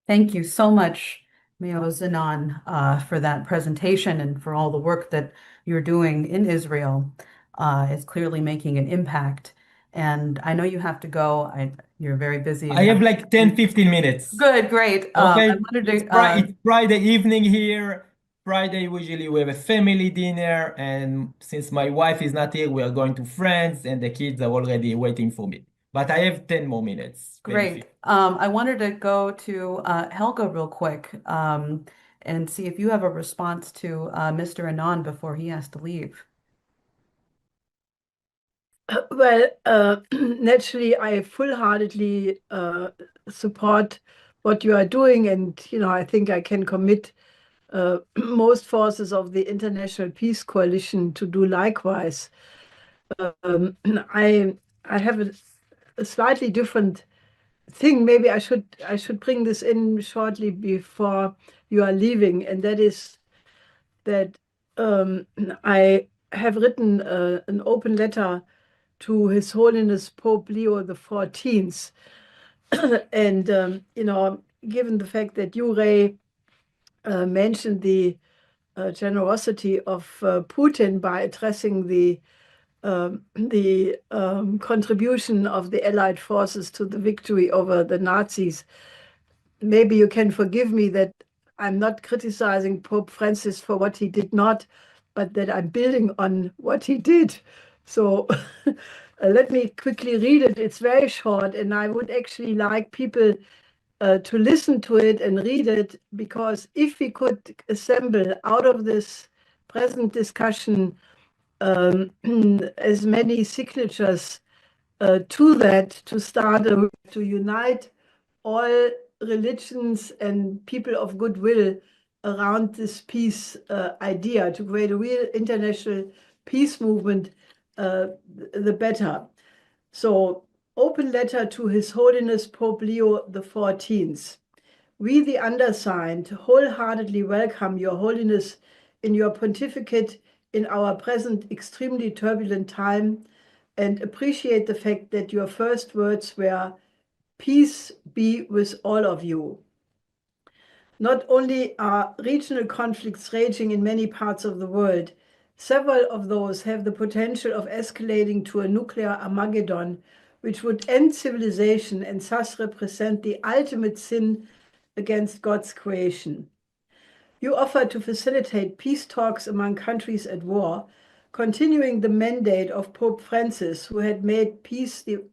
Thank you so much, Maoz Inon, for that presentation and for all the work that you're doing in Israel. It's clearly making an impact. And I know you have to go. You're very busy. I have like 10, 15 minutes. Good, great. Okay, I wanted it's Friday evening here. Friday, usually we have a family dinner. And since my wife is not here, we are going to friends, and the kids are already waiting for me. But I have 10 more minutes. Great. I wanted to go to Helga real quick and see if you have a response to Mr. Inon before he has to leave. Well, naturally, I full-heartedly support what you are doing, and I think I can commit most forces of the International Peace Coalition to do likewise. I have a slightly different thing. Maybe I should bring this in shortly before you are leaving, and that is that I have written an open letter to His Holiness Pope Leo XIV. And, given the fact that you, Ray, mentioned the generosity of Putin by addressing the contribution of the Allied forces to the victory over the Nazis, maybe you can forgive me that I'm not criticizing Pope Francis for what he did not, but that I'm building on what he did. So let me quickly read it. It's very short, and I would actually like people to listen to it and read it, because if we could assemble out of this present discussion as many signatures to that, to start to unite all religions and people of goodwill around this peace idea, to create a real international peace movement, the better. So, open letter to His Holiness Pope Leo XIV. We, the undersigned, wholeheartedly welcome Your Holiness in your pontificate in our present extremely turbulent time, and appreciate the fact that your first words were, "Peace be with all of you." Not only are regional conflicts raging in many parts of the world, several of those have the potential of escalating to a nuclear Armageddon, which would end civilization and thus represent the ultimate sin against God's creation. You offer to facilitate peace talks among countries at war, continuing the mandate of Pope Francis, who had made peace the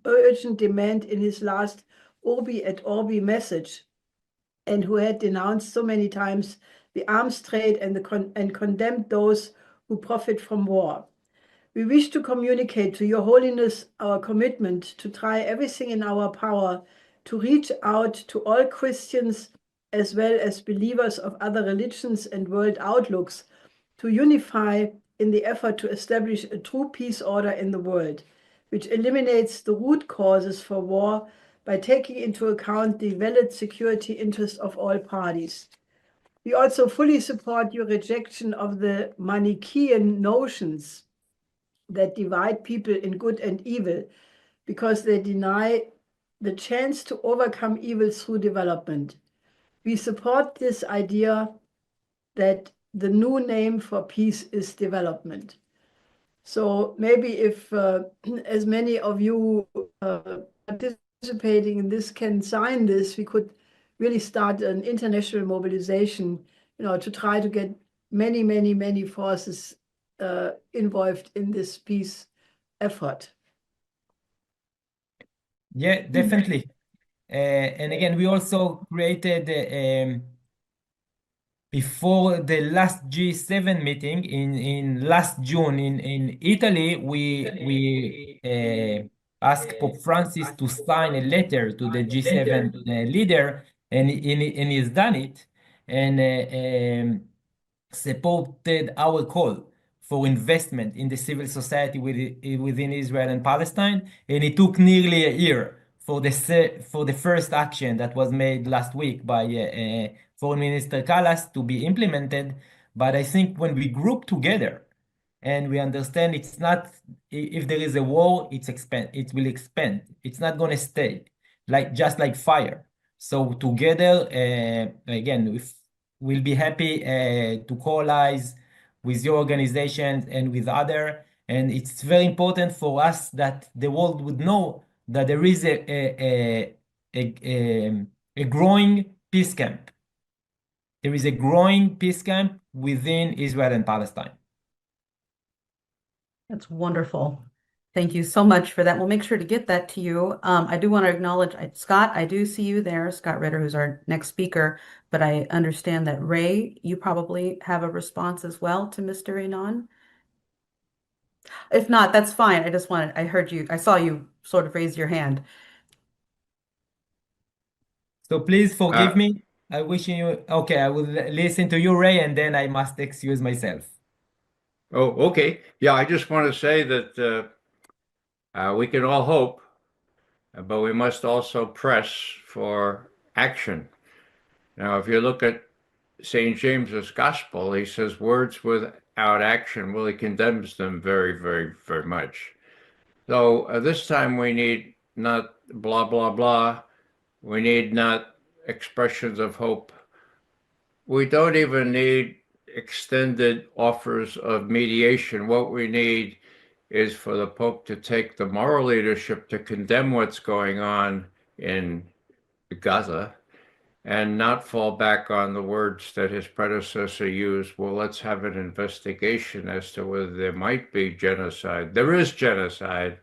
urgent demand in his last Urbi et Orbi message, and who had denounced so many times the arms trade and condemned those who profit from war. We wish to communicate to Your Holiness our commitment to try everything in our power to reach out to all Christians as well as believers of other religions and world outlooks, to unify in the effort to establish a true peace order in the world, which eliminates the root causes for war by taking into account the valid security interests of all parties. We also fully support your rejection of the Manichaean notions that divide people in good and evil, because they deny the chance to overcome evil through development. We support this idea that the new name for peace is development. So maybe if as many of you participate participating in this can sign this, we could really start an international mobilization, to try to get many, many, many forces involved in this peace effort. Yeah, definitely. And again, we also created before the last G7 meeting in last June in Italy, we asked Pope Francis to sign a letter to the G7 leader, and he's done it, and supported our call for investment in the civil society within Israel and Palestine, and it took nearly a year for the first action that was made last week by Foreign Minister Callas to be implemented. But I think when we group together and we understand it's not, if there is a war, it will expand. It's not going to stay just like fire. So together, again, we'll be happy to coalesce with your organizations and with other. And it's very important for us that the world would know that there is a growing peace camp. There is a growing peace camp within Israel and Palestine. That's wonderful. Thank you so much for that. We'll make sure to get that to you. I do want to acknowledge Scott. I do see you there, Scott Ritter, who's our next speaker. But I understand that Ray, you probably have a response as well to Mr. Inon. If not, that's fine. I heard you. I saw you sort of raise your hand. So please forgive me. I wish you, okay, I will listen to you, Ray, and then I must excuse myself. Oh, okay. Yeah, I just want to say that we can all hope, but we must also press for action. Now, if you look at St. James's Gospel, he says words without action, well, he condemns them very, very, very much. So this time we need not blah, blah, blah. We need not expressions of hope. We don't even need extended offers of mediation. What we need is for the Pope to take the moral leadership to condemn what's going on in Gaza and not fall back on the words that his predecessor used. Well, let's have an investigation as to whether there might be genocide. There is genocide,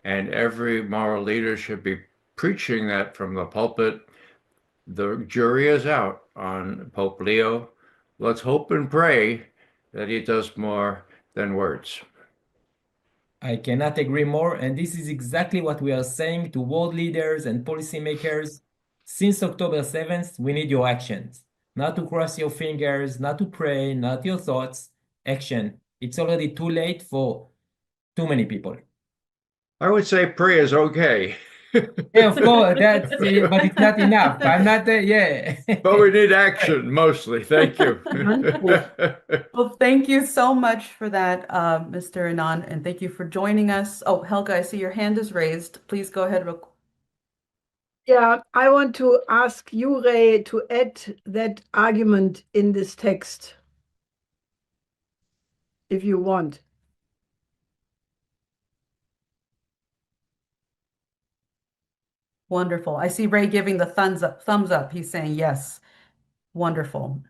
and every moral leader should be preaching that from the pulpit. The jury is out on Pope Leo. Let's hope and pray that he does more than words. I cannot agree more, and this is exactly what we are saying to world leaders and policymakers. Since October 7th, we need your actions. Not to cross your fingers, not to pray, not your thoughts. Action. It's already too late for too many people. I would say prayer is okay. Yeah, of course, but it's not enough. I'm not there, yeah. But we need action mostly. Thank you. Well, thank you so much for that, Mr. Inon, and thank you for joining us. Oh, Helga, I see your hand is raised. Please go ahead. Yeah, I want to ask you, Ray, to add that argument in this text, if you want. Wonderful. I see Ray giving the thumbs up. He's saying yes. Wonderful.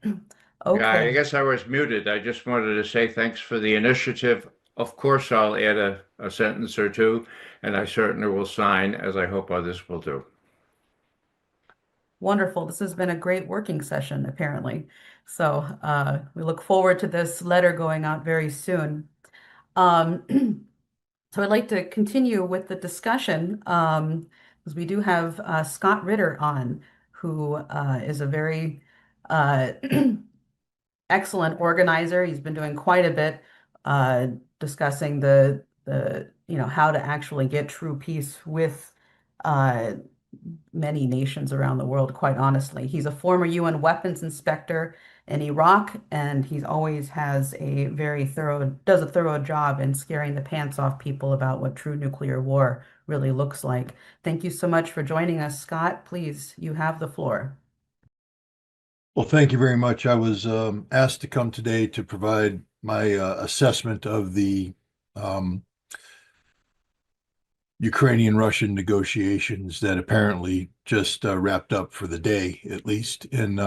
Okay. Yeah, I guess I was muted. I just wanted to say thanks for the initiative. Of course, I'll add a sentence or two, and I certainly will sign, as I hope others will do. Wonderful. This has been a great working session, apparently. So we look forward to this letter going out very soon. So I'd like to continue with the discussion because we do have Scott Ritter on, who is a very excellent organizer. He's been doing quite a bit discussing the how to actually get true peace with many nations around the world, quite honestly. He's a former UN weapons inspector in Iraq, and he always has a does a thorough job in scaring the pants off people about what true nuclear war really looks like. Thank you so much for joining us, Scott. Please, you have the floor. Well, thank you very much. I was asked to come today to provide my assessment of the Ukrainian-Russian negotiations that apparently just wrapped up for the day, at least in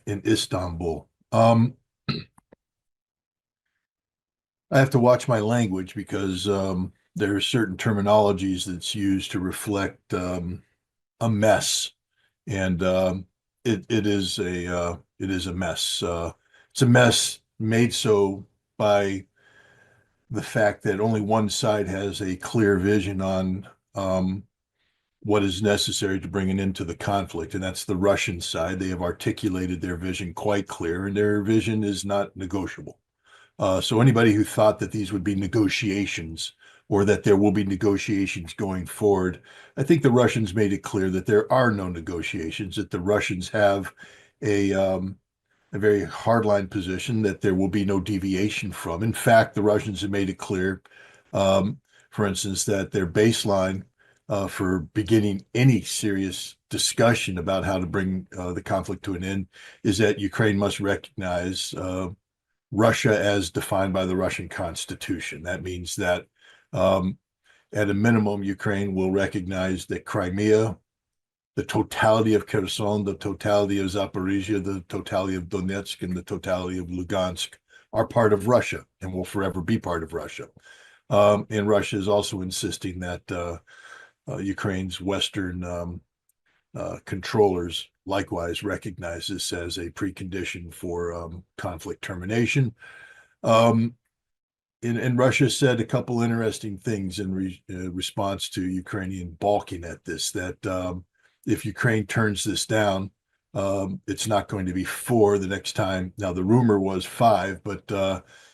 Istanbul. I have to watch my language because there are certain terminologies that's used to reflect a mess, and it is a mess. It's a mess made so by the fact that only one side has a clear vision on what is necessary to bring an end to the conflict, and that's the Russian side. They have articulated their vision quite clear, and their vision is not negotiable. So anybody who thought that these would be negotiations or that there will be negotiations going forward, I think the Russians made it clear that there are no negotiations, that the Russians have a very hardline position that there will be no deviation from. In fact, the Russians have made it clear, for instance, that their baseline for beginning any serious discussion about how to bring the conflict to an end is that Ukraine must recognize Russia as defined by the Russian Constitution. That means that at a minimum, Ukraine will recognize that Crimea, the totality of Kherson, the totality of Zaporizhia, the totality of Donetsk, and the totality of Lugansk are part of Russia and will forever be part of Russia. And Russia is also insisting that Ukraine's Western controllers likewise recognize this as a precondition for conflict termination. And Russia said a couple interesting things in response to Ukrainian balking at this, that if Ukraine turns this down, it's not going to be 4 the next time. Now, the rumor was 5, but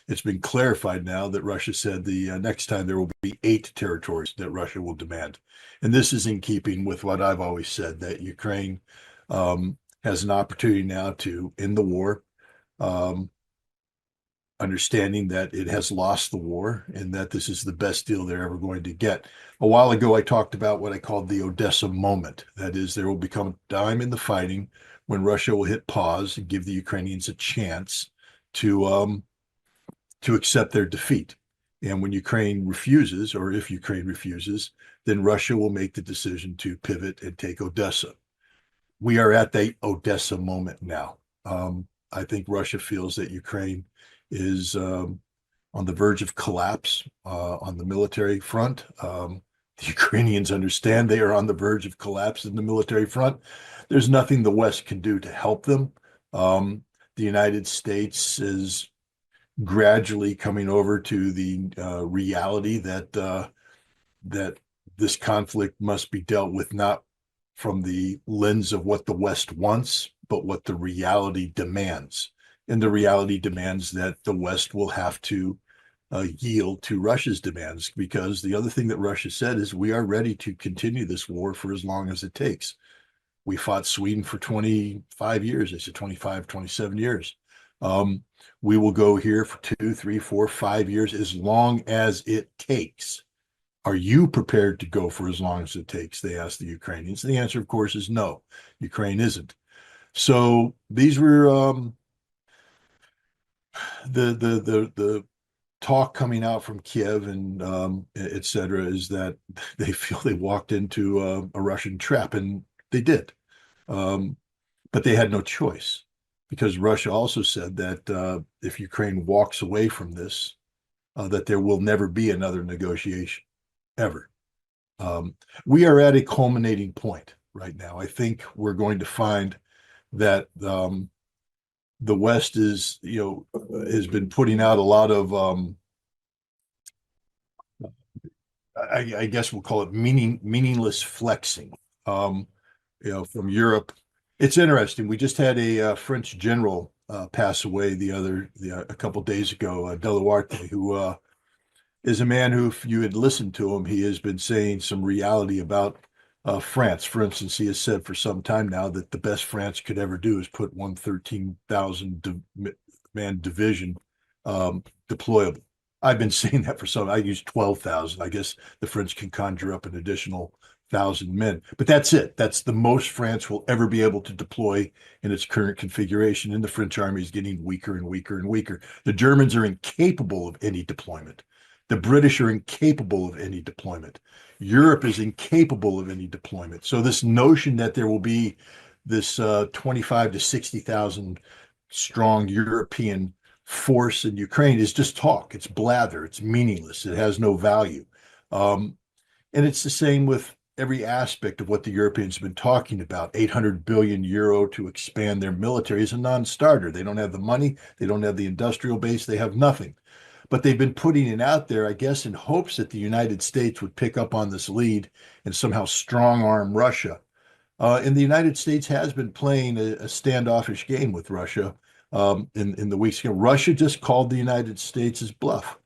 it's been clarified now that Russia said the next time there will be 8 territories that Russia will demand. And this is in keeping with what I've always said, that Ukraine has an opportunity now to end the war, understanding that it has lost the war and that this is the best deal they're ever going to get. A while ago, I talked about what I called the Odessa moment. That is, there will become a time in the fighting when Russia will hit pause and give the Ukrainians a chance to accept their defeat. And when Ukraine refuses, or if Ukraine refuses, then Russia will make the decision to pivot and take Odessa. We are at the Odessa moment now. I think Russia feels that Ukraine is on the verge of collapse on the military front. The Ukrainians understand they are on the verge of collapse in the military front. There's nothing the West can do to help them. The United States is gradually coming over to the reality that this conflict must be dealt with not from the lens of what the West wants, but what the reality demands. And the reality demands that the West will have to yield to Russia's demands, because the other thing that Russia said is, we are ready to continue this war for as long as it takes. We fought Sweden for 25 years. They said 25, 27 years. We will go here for 2, 3, 4, 5 years, as long as it takes. Are you prepared to go for as long as it takes? They asked the Ukrainians. The answer, of course, is no. Ukraine isn't. So these were the talk coming out from Kiev and et cetera, is that they feel they walked into a Russian trap, and they did. But they had no choice, because Russia also said that if Ukraine walks away from this, that there will never be another negotiation, ever. We are at a culminating point right now. I think we're going to find that the West is, has been putting out a lot of, I guess we'll call it meaningless flexing, from Europe. It's interesting. We just had a French general pass away a couple days ago, Deluarte, who is a man who, if you had listened to him, he has been saying some reality about France. For instance, he has said for some time now that the best France could ever do is put 13,000 man division deployable. I've been saying that for some. I use 12,000. I guess the French can conjure up an additional 1,000 men, but that's it. That's the most France will ever be able to deploy in its current configuration. And the French army is getting weaker and weaker and weaker. The Germans are incapable of any deployment. The British are incapable of any deployment. Europe is incapable of any deployment. So this notion that there will be this 25 to 60,000 strong European force in Ukraine is just talk. It's blather. It's meaningless. It has no value. And it's the same with every aspect of what the Europeans have been talking about. 800 billion euro to expand their military is a non-starter. They don't have the money. They don't have the industrial base. They have nothing. But they've been putting it out there, I guess, in hopes that the United States would pick up on this lead and somehow strong arm Russia. And the United States has been playing a standoffish game with Russia in the weeks ago. Russia just called the United States' bluff.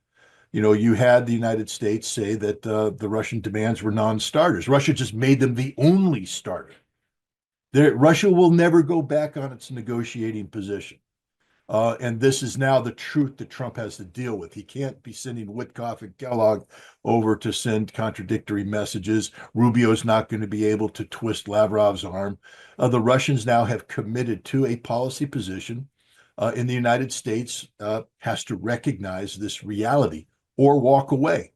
You know, you had the United States say that the Russian demands were non-starters. Russia just made them the only starter. Russia will never go back on its negotiating position. And this is now the truth that Trump has to deal with. He can't be sending Witkoff and Kellogg over to send contradictory messages. Rubio's not going to be able to twist Lavrov's arm. The Russians now have committed to a policy position, and the United States has to recognize this reality or walk away.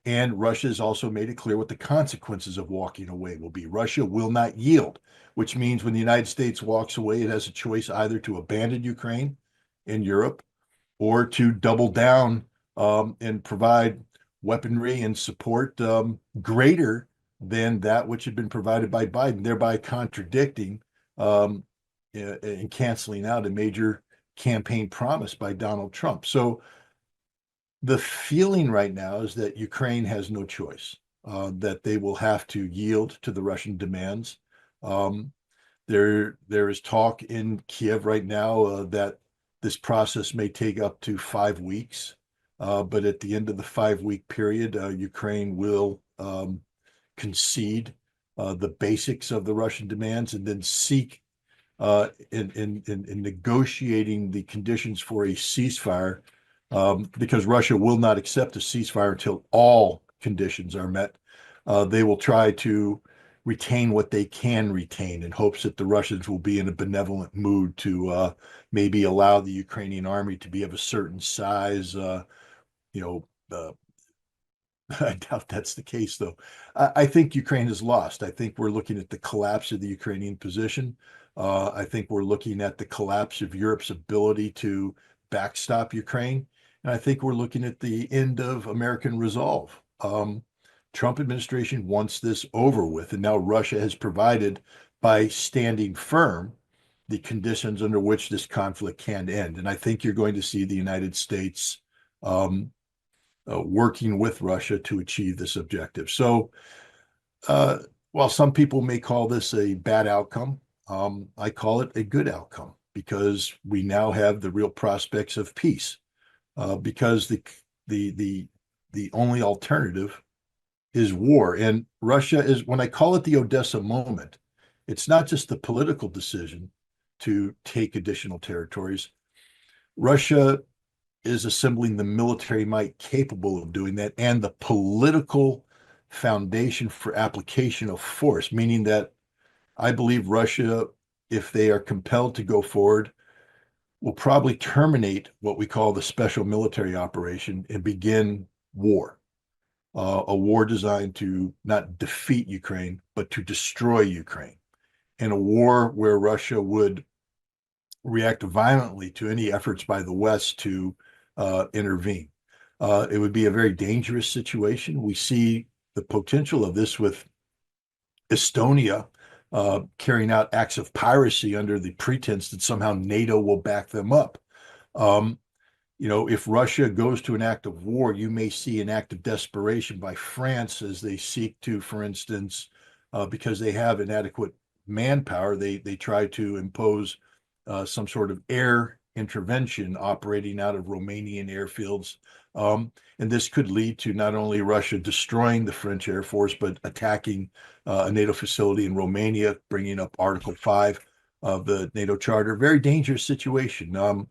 And Russia has also made it clear what the consequences of walking away will be. Russia will not yield, which means when the United States walks away, it has a choice either to abandon Ukraine in Europe or to double down and provide weaponry and support greater than that which had been provided by Biden, thereby contradicting and canceling out a major campaign promise by Donald Trump. So the feeling right now is that Ukraine has no choice, that they will have to yield to the Russian demands. There is talk in Kiev right now that this process may take up to 5 weeks, but at the end of the 5-week period, Ukraine will concede the basics of the Russian demands and then seek in negotiating the conditions for a ceasefire, because Russia will not accept a ceasefire until all conditions are met. They will try to retain what they can retain in hopes that the Russians will be in a benevolent mood to maybe allow the Ukrainian army to be of a certain size. I doubt that's the case, though. I think Ukraine is lost. I think we're looking at the collapse of the Ukrainian position. I think we're looking at the collapse of Europe's ability to backstop Ukraine. And I think we're looking at the end of American resolve. Trump administration wants this over with, and now Russia has provided, by standing firm, the conditions under which this conflict can end. And I think you're going to see the United States working with Russia to achieve this objective. So while some people may call this a bad outcome, I call it a good outcome, because we now have the real prospects of peace, because the only alternative is war. And Russia is, when I call it the Odessa moment, it's not just the political decision to take additional territories. Russia is assembling the military might capable of doing that, and the political foundation for application of force, meaning that I believe Russia, if they are compelled to go forward, will probably terminate what we call the special military operation and begin war. A war designed to not defeat Ukraine, but to destroy Ukraine. And a war where Russia would react violently to any efforts by the West to intervene. It would be a very dangerous situation. We see the potential of this with Estonia carrying out acts of piracy under the pretense that somehow NATO will back them up. If Russia goes to an act of war, you may see an act of desperation by France as they seek to, for instance, because they have inadequate manpower, they try to impose some sort of air intervention operating out of Romanian airfields. And this could lead to not only Russia destroying the French Air Force, but attacking a NATO facility in Romania, bringing up Article 5 of the NATO Charter. Very dangerous situation. And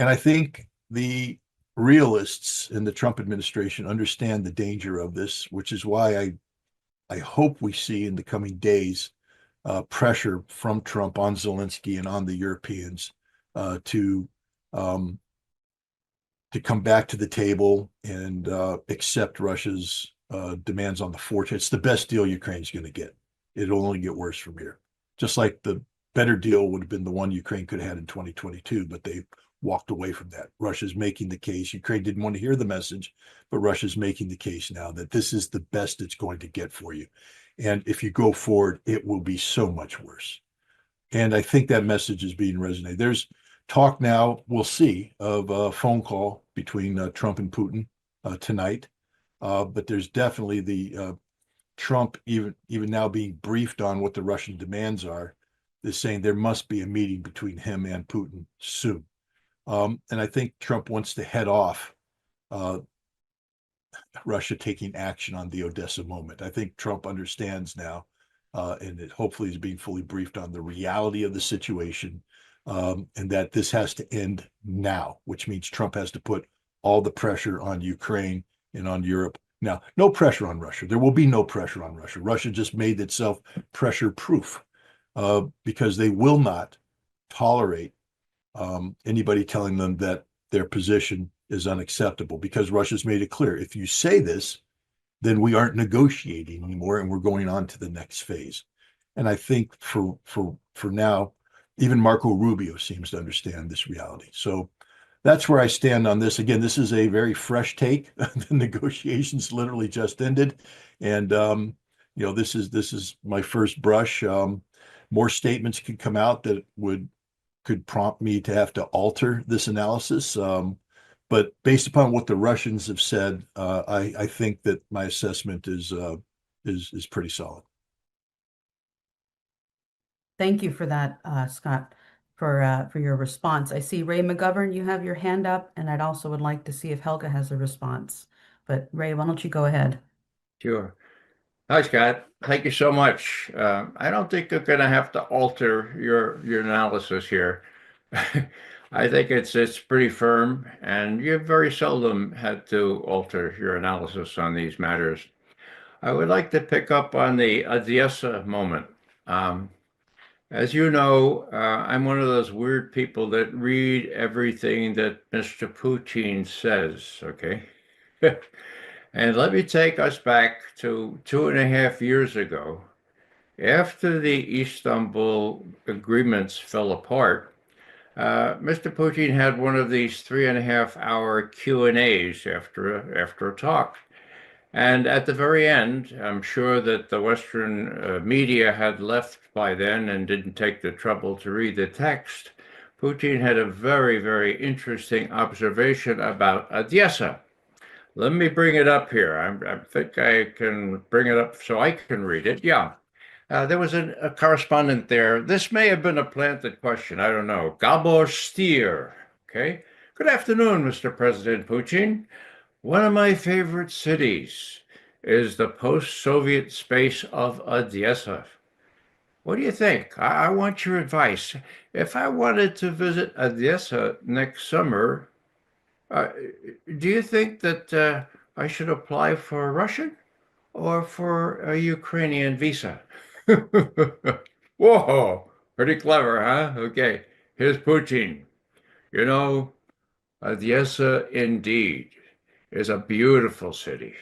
I think the realists in the Trump administration understand the danger of this, which is why I hope we see in the coming days pressure from Trump on Zelensky and on the Europeans to to come back to the table and accept Russia's demands on the fortune. It's the best deal Ukraine's going to get. It'll only get worse from here. Just like the better deal would have been the one Ukraine could have had in 2022, but they walked away from that. Russia's making the case. Ukraine didn't want to hear the message, but Russia's making the case now that this is the best it's going to get for you. And if you go forward, it will be so much worse. And I think that message is being resonated. There's talk now, we'll see, of a phone call between Trump and Putin tonight. But there's definitely the Trump even now being briefed on what the Russian demands are, is saying there must be a meeting between him and Putin soon. And I think Trump wants to head off Russia taking action on the Odessa moment. I think Trump understands now, and it hopefully is being fully briefed on the reality of the situation, and that this has to end now, which means Trump has to put all the pressure on Ukraine and on Europe. Now, no pressure on Russia. There will be no pressure on Russia. Russia just made itself pressure proof because they will not tolerate anybody telling them that their position is unacceptable, because Russia's made it clear, if you say this, then we aren't negotiating anymore and we're going on to the next phase. And I think for now, even Marco Rubio seems to understand this reality. So that's where I stand on this. Again, this is a very fresh take. The negotiations literally just ended. And this is my first brush. More statements could come out that could prompt me to have to alter this analysis. But based upon what the Russians have said, I think that my assessment is pretty solid. Thank you for that, Scott, for your response. I see Ray McGovern, you have your hand up, and I'd also would like to see if Helga has a response. But Ray, why don't you go ahead? Sure. Hi, Scott. Thank you so much. I don't think you're going to have to alter your analysis here. I think it's pretty firm, and you've very seldom had to alter your analysis on these matters. I would like to pick up on the Odessa moment. As you know, I'm one of those weird people that read everything that Mr. Putin says, okay? And let me take us back to 2.5 years ago. After the Istanbul agreements fell apart, Mr. Putin had one of these 3.5-hour Q&As after a talk. And at the very end, I'm sure that the Western media had left by then and didn't take the trouble to read the text. Putin had a very, very interesting observation about Odessa. Let me bring it up here. I think I can bring it up so I can read it. Yeah. There was a correspondent there. This may have been a planted question. I don't know. Gabor Stier. Okay. Good afternoon, Mr. President Putin. One of my favorite cities is the post-Soviet space of Odessa. What do you think? I want your advice. If I wanted to visit Odessa next summer, do you think that I should apply for a Russian or for a Ukrainian visa? Whoa, pretty clever, huh? Okay, here's Putin. You know, Odessa indeed is a beautiful city.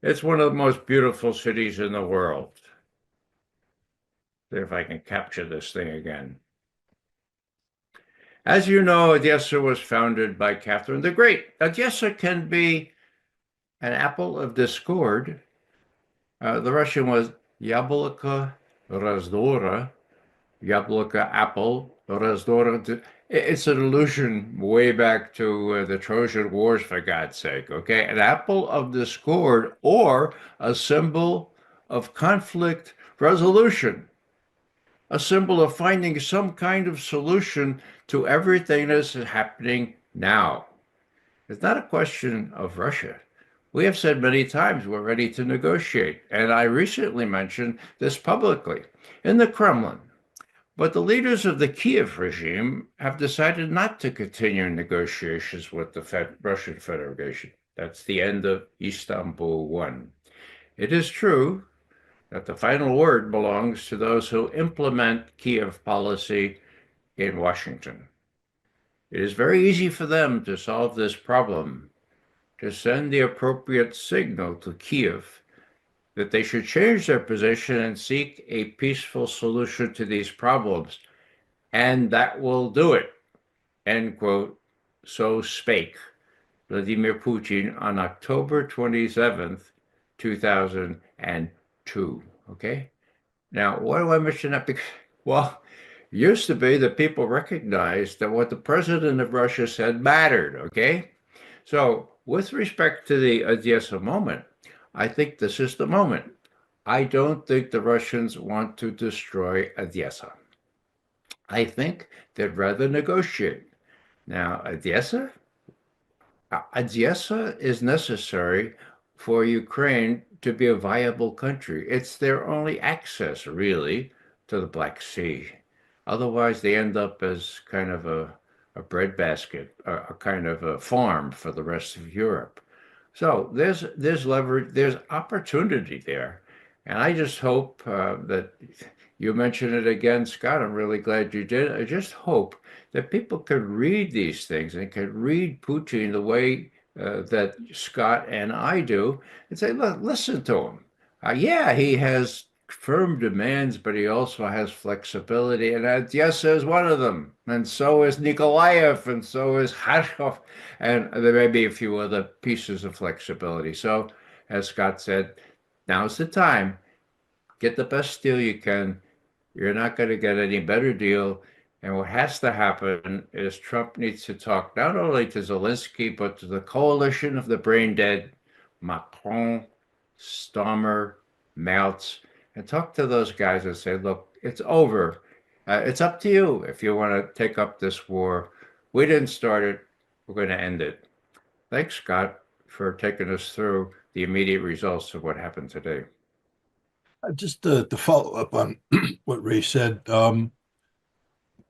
It's one of the most beautiful cities in the world. See if I can capture this thing again. As you know, Odessa was founded by Catherine the Great. Odessa can be an apple of discord. The Russian was Yabloko Razdora, Yabloko apple, Razdora. It's an allusion way back to the Trojan Wars, for God's sake, okay? An apple of discord, or a symbol of conflict resolution, a symbol of finding some kind of solution to everything that's happening now. It's not a question of Russia. We have said many times we're ready to negotiate, and I recently mentioned this publicly in the Kremlin. But the leaders of the Kiev regime have decided not to continue negotiations with the Russian Federation. That's the end of Istanbul 1. It is true that the final word belongs to those who implement Kiev policy in Washington. It is very easy for them to solve this problem, to send the appropriate signal to Kiev that they should change their position and seek a peaceful solution to these problems. And that will do it, end quote. So spake Vladimir Putin on October 27th, 2002. Okay? Now, why do I mention that? Because, well, it used to be that people recognized that what the president of Russia said mattered. Okay? So, with respect to the Odessa moment, I think this is the moment. I don't think the Russians want to destroy Odessa. I think they'd rather negotiate. Now, Odessa is necessary for Ukraine to be a viable country. It's their only access, really, to the Black Sea. Otherwise, they end up as kind of a breadbasket, a kind of a farm for the rest of Europe. So there's leverage, there's opportunity there. And I just hope that you mentioned it again, Scott. I'm really glad you did. I just hope that people could read these things and could read Putin the way that Scott and I do and say, look, listen to him. Yeah, he has firm demands, but he also has flexibility. And Odessa is one of them. And so is Nikolaev, and so is Kharkov. And there may be a few other pieces of flexibility. So, as Scott said, now's the time. Get the best deal you can. You're not going to get any better deal. And what has to happen is Trump needs to talk not only to Zelensky, but to the coalition of the brain dead, Macron, Stommer, Maltz, and talk to those guys and say, look, it's over. It's up to you if you want to take up this war. We didn't start it. We're going to end it. Thanks, Scott, for taking us through the immediate results of what happened today. Just to follow up on what Ray said,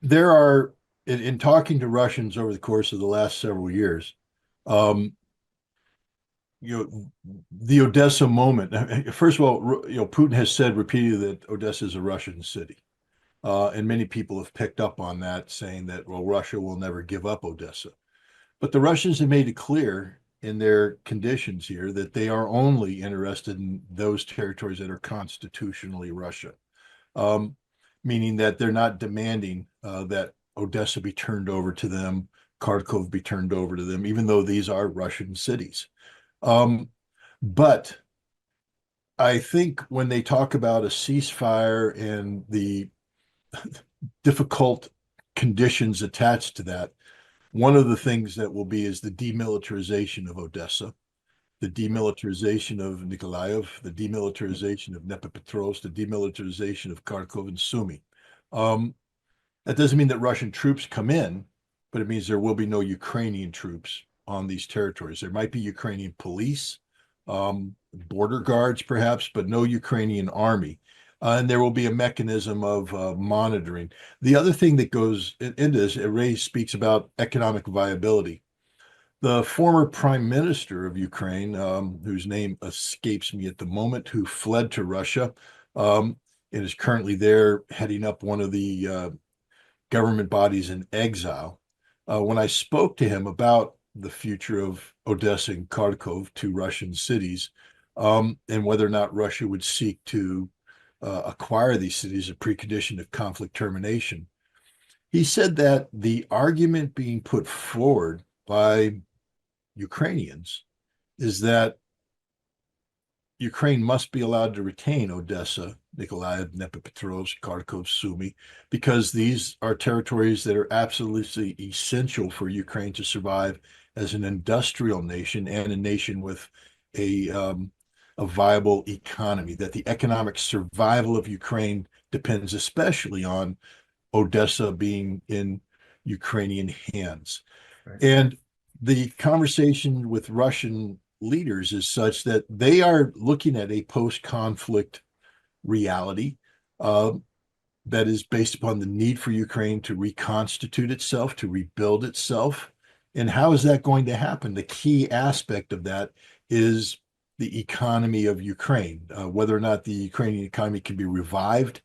there are, in talking to Russians over the course of the last several years, the Odessa moment. First of all, Putin has said repeatedly that Odessa is a Russian city, and many people have picked up on that, saying that, well, Russia will never give up Odessa. But the Russians have made it clear in their conditions here that they are only interested in those territories that are constitutionally Russian, meaning that they're not demanding that Odessa be turned over to them, Kharkov be turned over to them, even though these are Russian cities. But I think when they talk about a ceasefire and the difficult conditions attached to that, one of the things that will be is the demilitarization of Odessa, the demilitarization of Nikolaev, the demilitarization of Dnipropetrovsk, the demilitarization of Kharkov and Sumy. That doesn't mean that Russian troops come in, but it means there will be no Ukrainian troops on these territories. There might be Ukrainian police, border guards perhaps, but no Ukrainian army. And there will be a mechanism of monitoring. The other thing that goes into this, Ray speaks about economic viability. The former prime minister of Ukraine, whose name escapes me at the moment, who fled to Russia and is currently there heading up one of the government bodies in exile. When I spoke to him about the future of Odessa and Kharkov, two Russian cities, and whether or not Russia would seek to acquire these cities, a precondition of conflict termination, he said that the argument being put forward by Ukrainians is that Ukraine must be allowed to retain Odessa, Nikolaev, Dnipropetrovsk, Kharkov, Sumy, because these are territories that are absolutely essential for Ukraine to survive as an industrial nation and a nation with a viable economy, that the economic survival of Ukraine depends especially on Odessa being in Ukrainian hands. Right. And the conversation with Russian leaders is such that they are looking at a post-conflict reality that is based upon the need for Ukraine to reconstitute itself, to rebuild itself. And how is that going to happen? The key aspect of that is the economy of Ukraine, whether or not the Ukrainian economy can be revived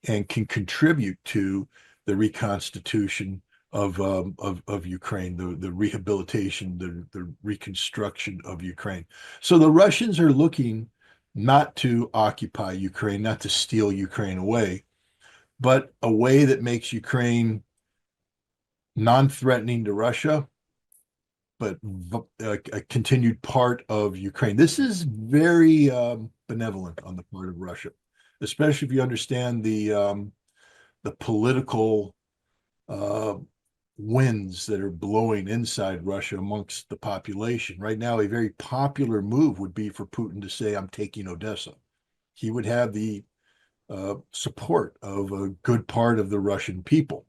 and can contribute to the reconstitution of Ukraine, the rehabilitation, the reconstruction of Ukraine. So the Russians are looking not to occupy Ukraine, not to steal Ukraine away, but a way that makes Ukraine non-threatening to Russia, but a continued part of Ukraine. This is very benevolent on the part of Russia, especially if you understand the political winds that are blowing inside Russia amongst the population. Right now, a very popular move would be for Putin to say, I'm taking Odessa. He would have the support of a good part of the Russian people.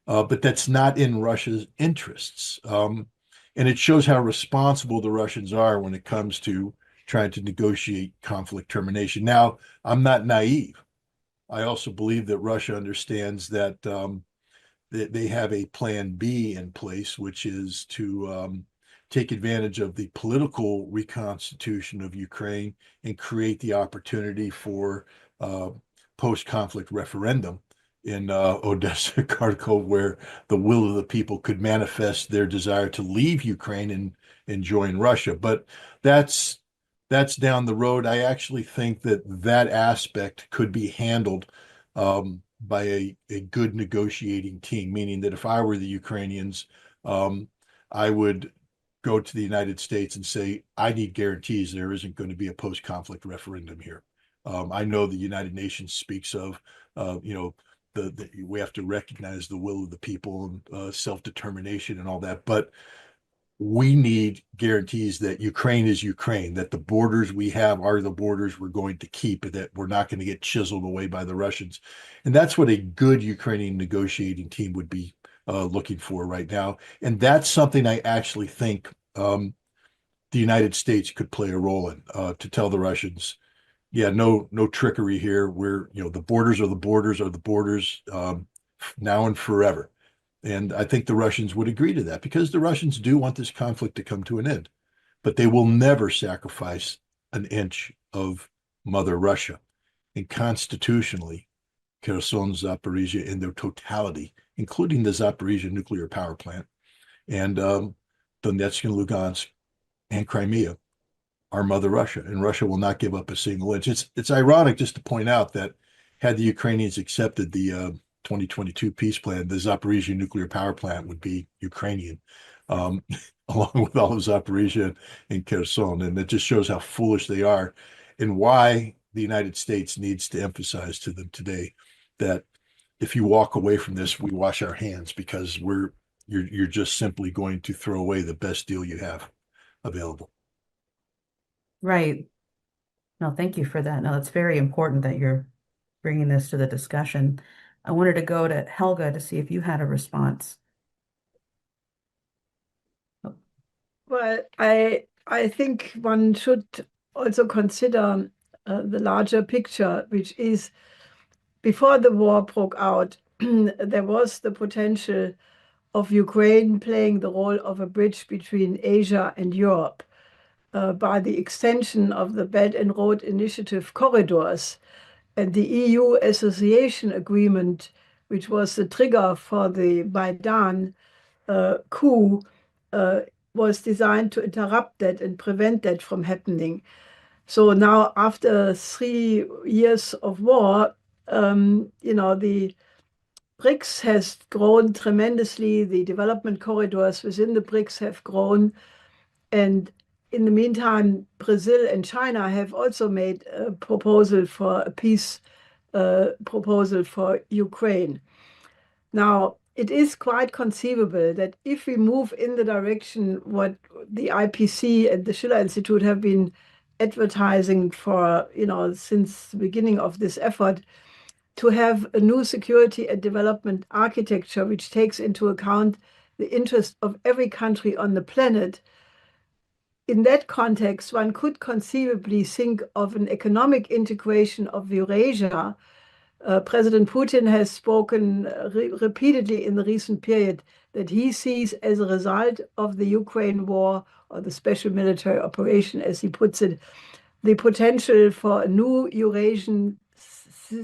But that's not in Russia's interests. And it shows how responsible the Russians are when it comes to trying to negotiate conflict termination. Now, I'm not naive. I also believe that Russia understands that they have a plan B in place, which is to take advantage of the political reconstitution of Ukraine and create the opportunity for post-conflict referendum in Odessa, Kharkov, where the will of the people could manifest their desire to leave Ukraine and join Russia. But that's down the road. I actually think that aspect could be handled by a good negotiating team, meaning that if I were the Ukrainians, I would go to the United States and say, I need guarantees there isn't going to be a post-conflict referendum here. I know the United Nations speaks of, we have to recognize the will of the people and self-determination and all that, but we need guarantees that Ukraine is Ukraine, that the borders we have are the borders we're going to keep, and that we're not going to get chiseled away by the Russians. And that's what a good Ukrainian negotiating team would be looking for right now. And that's something I actually think the United States could play a role in, to tell the Russians, yeah, no trickery here. We're, the borders are the borders now and forever. And I think the Russians would agree to that, because the Russians do want this conflict to come to an end, but they will never sacrifice an inch of Mother Russia. And constitutionally, Kherson, Zaporizhia in their totality, including the Zaporizhia nuclear power plant, and Donetsk and Lugansk and Crimea, are Mother Russia, and Russia will not give up a single inch. It's ironic just to point out that had the Ukrainians accepted the 2022 peace plan, the Zaporizhia nuclear power plant would be Ukrainian, along with all of Zaporizhia and Kherson. And it just shows how foolish they are, and why the United States needs to emphasize to them today that if you walk away from this, we wash our hands, because you're just simply going to throw away the best deal you have available. Right. No, thank you for that. No, it's very important that you're bringing this to the discussion. I wanted to go to Helga to see if you had a response. Well, I think one should also consider the larger picture, which is, before the war broke out, there was the potential of Ukraine playing the role of a bridge between Asia and Europe by the extension of the Belt and Road Initiative corridors and the EU association agreement, which was the trigger for the Maidan coup, was designed to interrupt that and prevent that from happening. So now, after 3 years of war, the BRICS has grown tremendously. The development corridors within the BRICS have grown. And in the meantime, Brazil and China have also made a proposal for a peace proposal for Ukraine. Now, it is quite conceivable that if we move in the direction what the IPC and the Schiller Institute have been advertising for, since the beginning of this effort, to have a new security and development architecture which takes into account the interest of every country on the planet. In that context, one could conceivably think of an economic integration of Eurasia. President Putin has spoken repeatedly in the recent period that he sees, as a result of the Ukraine war, or the special military operation, as he puts it, the potential for a new Eurasian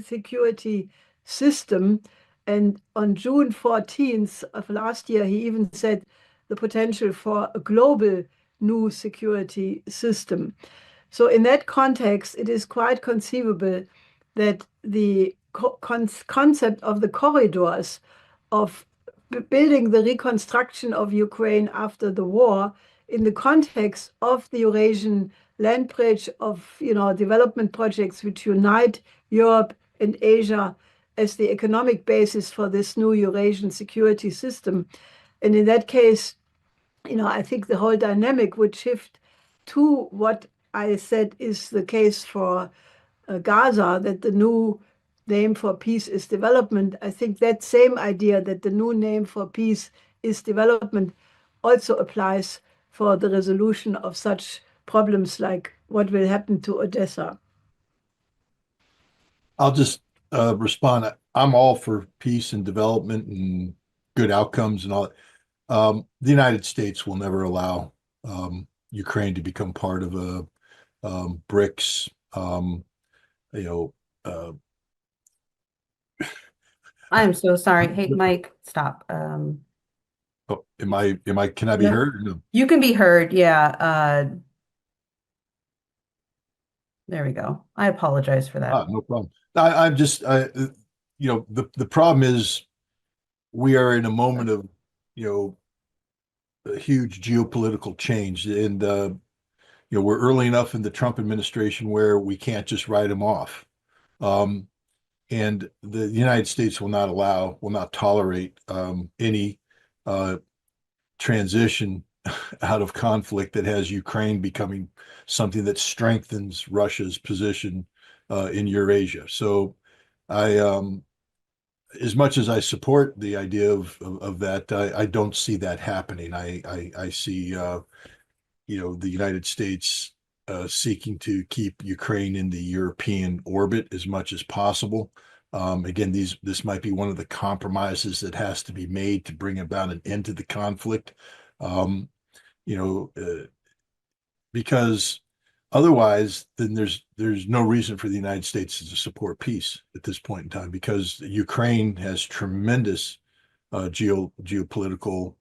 security system And on June 14th of last year, he even said the potential for a global new security system. So in that context, it is quite conceivable that the concept of the corridors of building the reconstruction of Ukraine after the war in the context of the Eurasian land bridge of development projects which unite Europe and Asia as the economic basis for this new Eurasian security system. And in that case, I think the whole dynamic would shift to what I said is the case for Gaza, that the new name for peace is development. I think that same idea that the new name for peace is development also applies for the resolution of such problems like what will happen to Odessa. I'll just respond. I'm all for peace and development and good outcomes and all that. The United States will never allow Ukraine to become part of a BRICS. I am so sorry. Hey, Mike, stop. Oh, can I be No. heard? No. You can be heard. Yeah. There we go. I apologize for that. No problem. I'm just, the problem is we are in a moment of, a huge geopolitical change, and we're early enough in the Trump administration where we can't just write them off. And the United States will not tolerate any transition out of conflict that has Ukraine becoming something that strengthens Russia's position in Eurasia. So as much as I support the idea of that, I don't see that happening. I see the United States seeking to keep Ukraine in the European orbit as much as possible. Again, this might be one of the compromises that has to be made to bring about an end to the conflict. Because otherwise, then there's no reason for the United States to support peace at this point in time, because Ukraine has tremendous geopolitical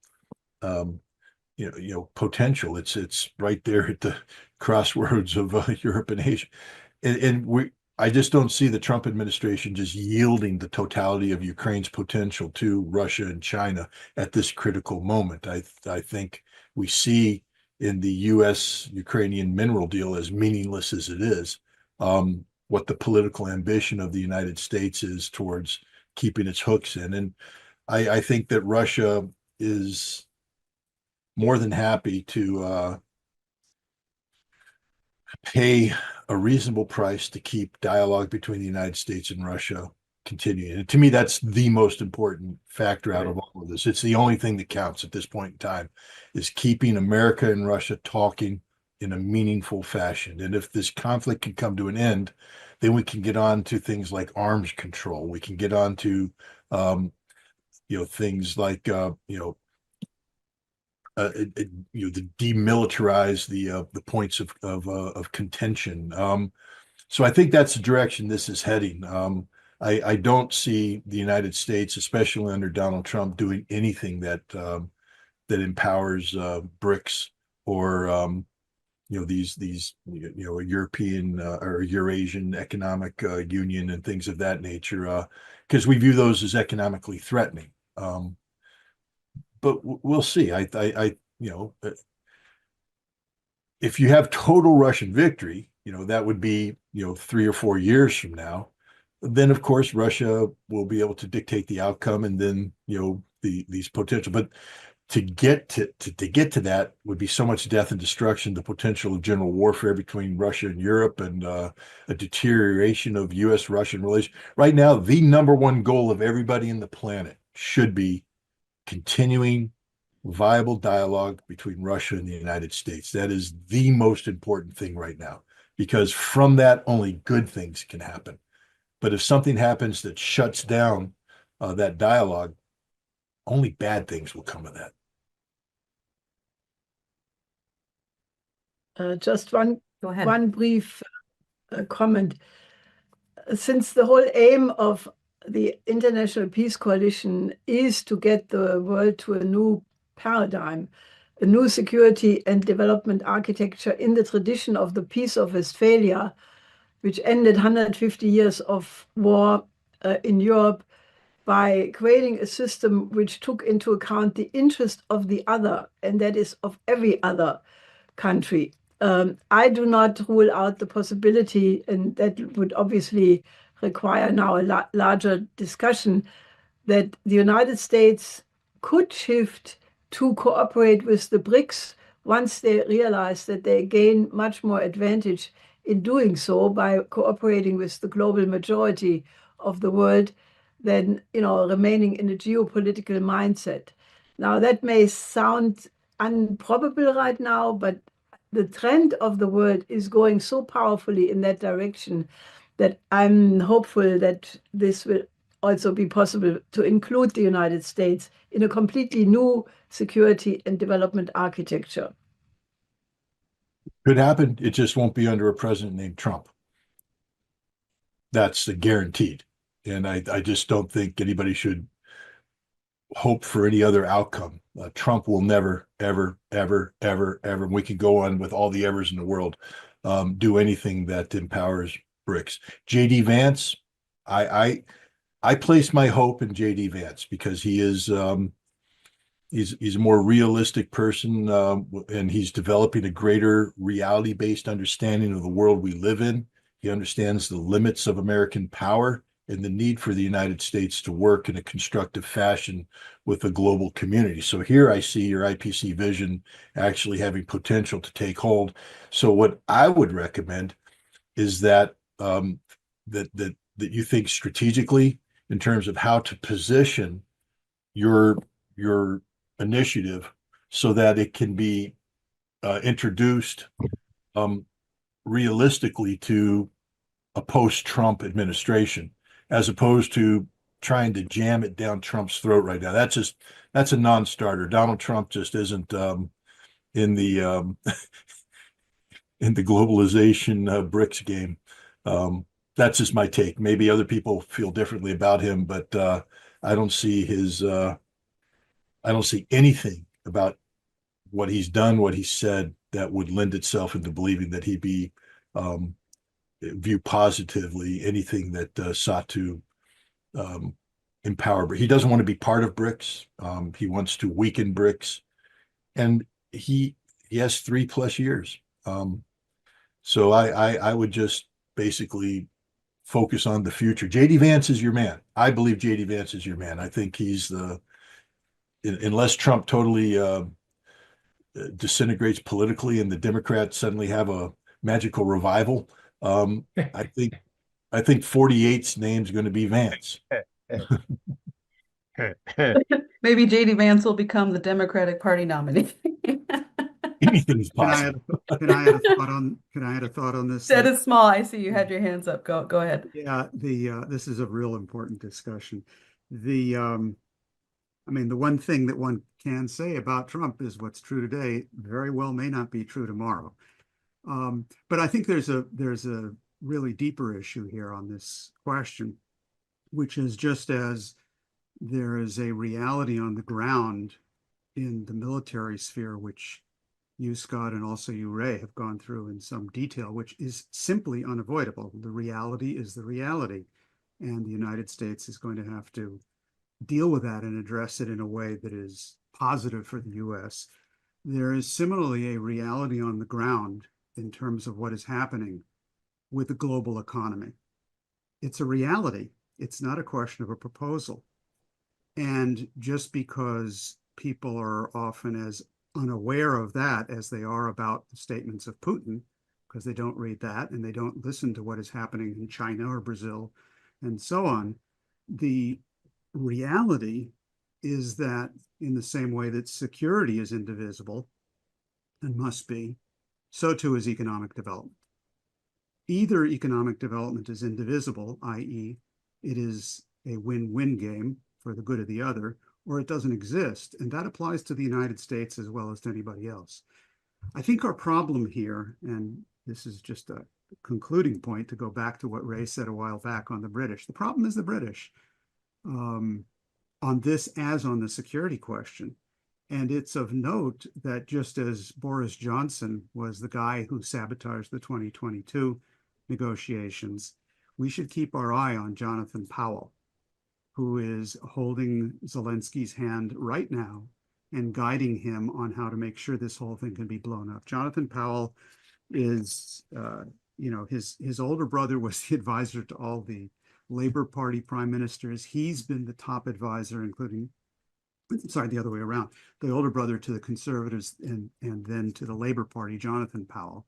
potential. It's right there at the crossroads of Europe and Asia, and I just don't see the Trump administration just yielding the totality of Ukraine's potential to Russia and China at this critical moment. I think we see in the U.S.-Ukrainian mineral deal, as meaningless as it is, what the political ambition of the United States is towards keeping its hooks in. And I think that Russia is more than happy to pay a reasonable price to keep dialogue between the United States and Russia continuing. And to me, that's the most important factor out of all of this. It's the only thing that counts at this point in time, is keeping America and Russia talking in a meaningful fashion. And if this conflict can come to an end, then we can get on to things like arms control. We can get on to things like demilitarize the points of contention. So I think that's the direction this is heading. I don't see the United States, especially under Donald Trump, doing anything that empowers BRICS or these European or Eurasian Economic Union and things of that nature, because we view those as economically threatening. But we'll see. If you have total Russian victory, that would be 3 or 4 years from now. Then of course Russia will be able to dictate the outcome, and then these potential. But to get to that would be so much death and destruction, the potential of general warfare between Russia and Europe, and a deterioration of U.S.-Russian relations. Right now, the number one goal of everybody in the planet should be continuing viable dialogue between Russia and the United States. That is the most important thing right now, because from that, only good things can happen. But if something happens that shuts down that dialogue, only bad things will come of that. Just one Go ahead. one brief comment. Since the whole aim of the International Peace Coalition is to get the world to a new paradigm, a new security and development architecture in the tradition of the Peace of Westphalia, which ended 150 years of war in Europe, by creating a system which took into account the interest of the other, and that is of every other country. I do not rule out the possibility, and that would obviously require now a larger discussion, that the United States could shift to cooperate with the BRICS once they realize that they gain much more advantage in doing so by cooperating with the global majority of the world than, remaining in a geopolitical mindset. Now, that may sound improbable right now, but the trend of the world is going so powerfully in that direction that I'm hopeful that this will also be possible to include the United States in a completely new security and development architecture. Could happen. It just won't be under a president named Trump. That's guaranteed. And I just don't think anybody should hope for any other outcome. Trump will never, ever, ever, ever, ever, and we can go on with all the evers in the world, do anything that empowers BRICS. JD Vance, I place my hope in JD Vance because he is he's a more realistic person, and he's developing a greater reality-based understanding of the world we live in. He understands the limits of American power and the need for the United States to work in a constructive fashion with the global community. So here I see your IPC vision actually having potential to take hold. So what I would recommend is that that you think strategically in terms of how to position your initiative so that it can be introduced realistically to a post-Trump administration, as opposed to trying to jam it down Trump's throat right now. That's a non-starter. Donald Trump just isn't in the in the globalization BRICS game. That's just my take. Maybe other people feel differently about him, but I don't see anything about what he's done, what he said, that would lend itself into believing that he'd be view positively anything that sought to empower. But he doesn't want to be part of BRICS. He wants to weaken BRICS, and he has 3+ years. So I would just basically focus on the future. JD Vance is your man. I believe JD Vance is your man. I think he's unless Trump totally disintegrates politically and the Democrats suddenly have a magical revival, I think 48's name's going to be Vance. Maybe JD Vance will become the Democratic Party nominee. Anything is possible. Can I add a thought on this? That is small. I see you had your hands up. Go ahead. Yeah, this is a real important discussion. I mean, the one thing that one can say about Trump is what's true today very well may not be true tomorrow. But I think there's a really deeper issue here on this question, which is just as there is a reality on the ground in the military sphere, which you, Scott, and also you, Ray, have gone through in some detail, which is simply unavoidable. The reality is the reality, and the United States is going to have to deal with that and address it in a way that is positive for the U.S. There is similarly a reality on the ground in terms of what is happening with the global economy. It's a reality. It's not a question of a proposal. And just because people are often as unaware of that as they are about the statements of Putin, because they don't read that and they don't listen to what is happening in China or Brazil and so on, the reality is that in the same way that security is indivisible and must be, so too is economic development. Either economic development is indivisible, i.e., it is a win-win game for the good of the other, or it doesn't exist. And that applies to the United States as well as to anybody else. I think our problem here, and this is just a concluding point to go back to what Ray said a while back on the British, the problem is the British. on this as on the security question. And it's of note that just as Boris Johnson was the guy who sabotaged the 2022 negotiations, we should keep our eye on Jonathan Powell, who is holding Zelensky's hand right now and guiding him on how to make sure this whole thing can be blown up. Jonathan Powell is, his older brother was the advisor to all the Labor Party prime ministers. He's been the top advisor, including, sorry, the other way around, the older brother to the conservatives and then to the Labor Party, Jonathan Powell.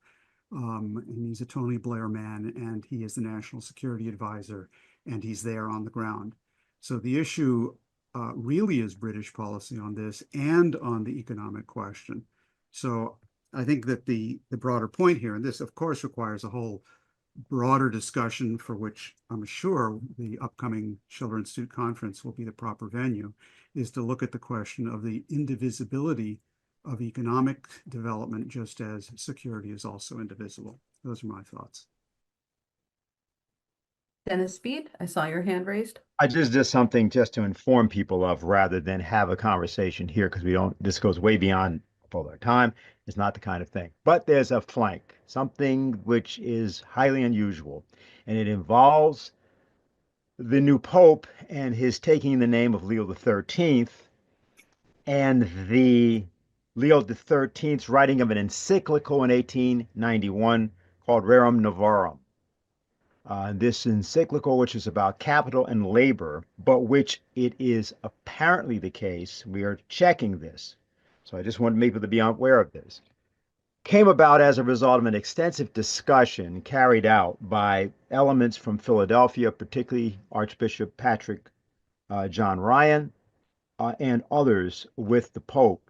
And he's a Tony Blair man, and he is the national security advisor, and he's there on the ground. So the issue really is British policy on this and on the economic question. So I think that the broader point here, and this of course requires a whole broader discussion for which I'm sure the upcoming Schiller Institute conference will be the proper venue, is to look at the question of the indivisibility of economic development, just as security is also indivisible. Those are my thoughts. Dennis Speed, I saw your hand raised. I just something just to inform people of rather than have a conversation here because this goes way beyond our time. It's not the kind of thing. But there's a flank, something which is highly unusual, and it involves the new Pope and his taking the name of Leo XIII and the Leo XIII's writing of an encyclical in 1891 called Rerum Novarum. This encyclical, which is about capital and labor, but which it is apparently the case, we are checking this, so I just want people to be aware of this, came about as a result of an extensive discussion carried out by elements from Philadelphia, particularly Archbishop Patrick John Ryan and others with the Pope.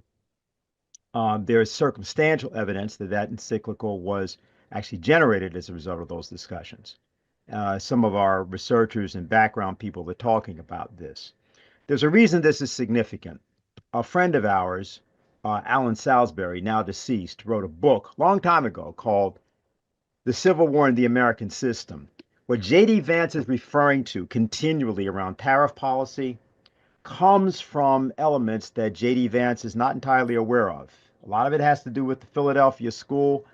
There is circumstantial evidence that that encyclical was actually generated as a result of those discussions. Some of our researchers and background people are talking about this. There's a reason this is significant. A friend of ours, Alan Salisbury, now deceased, wrote a book a long time ago called The Civil War in the American System. What J.D. Vance is referring to continually around tariff policy comes from elements that J.D. Vance is not entirely aware of. A lot of it has to do with the Philadelphia School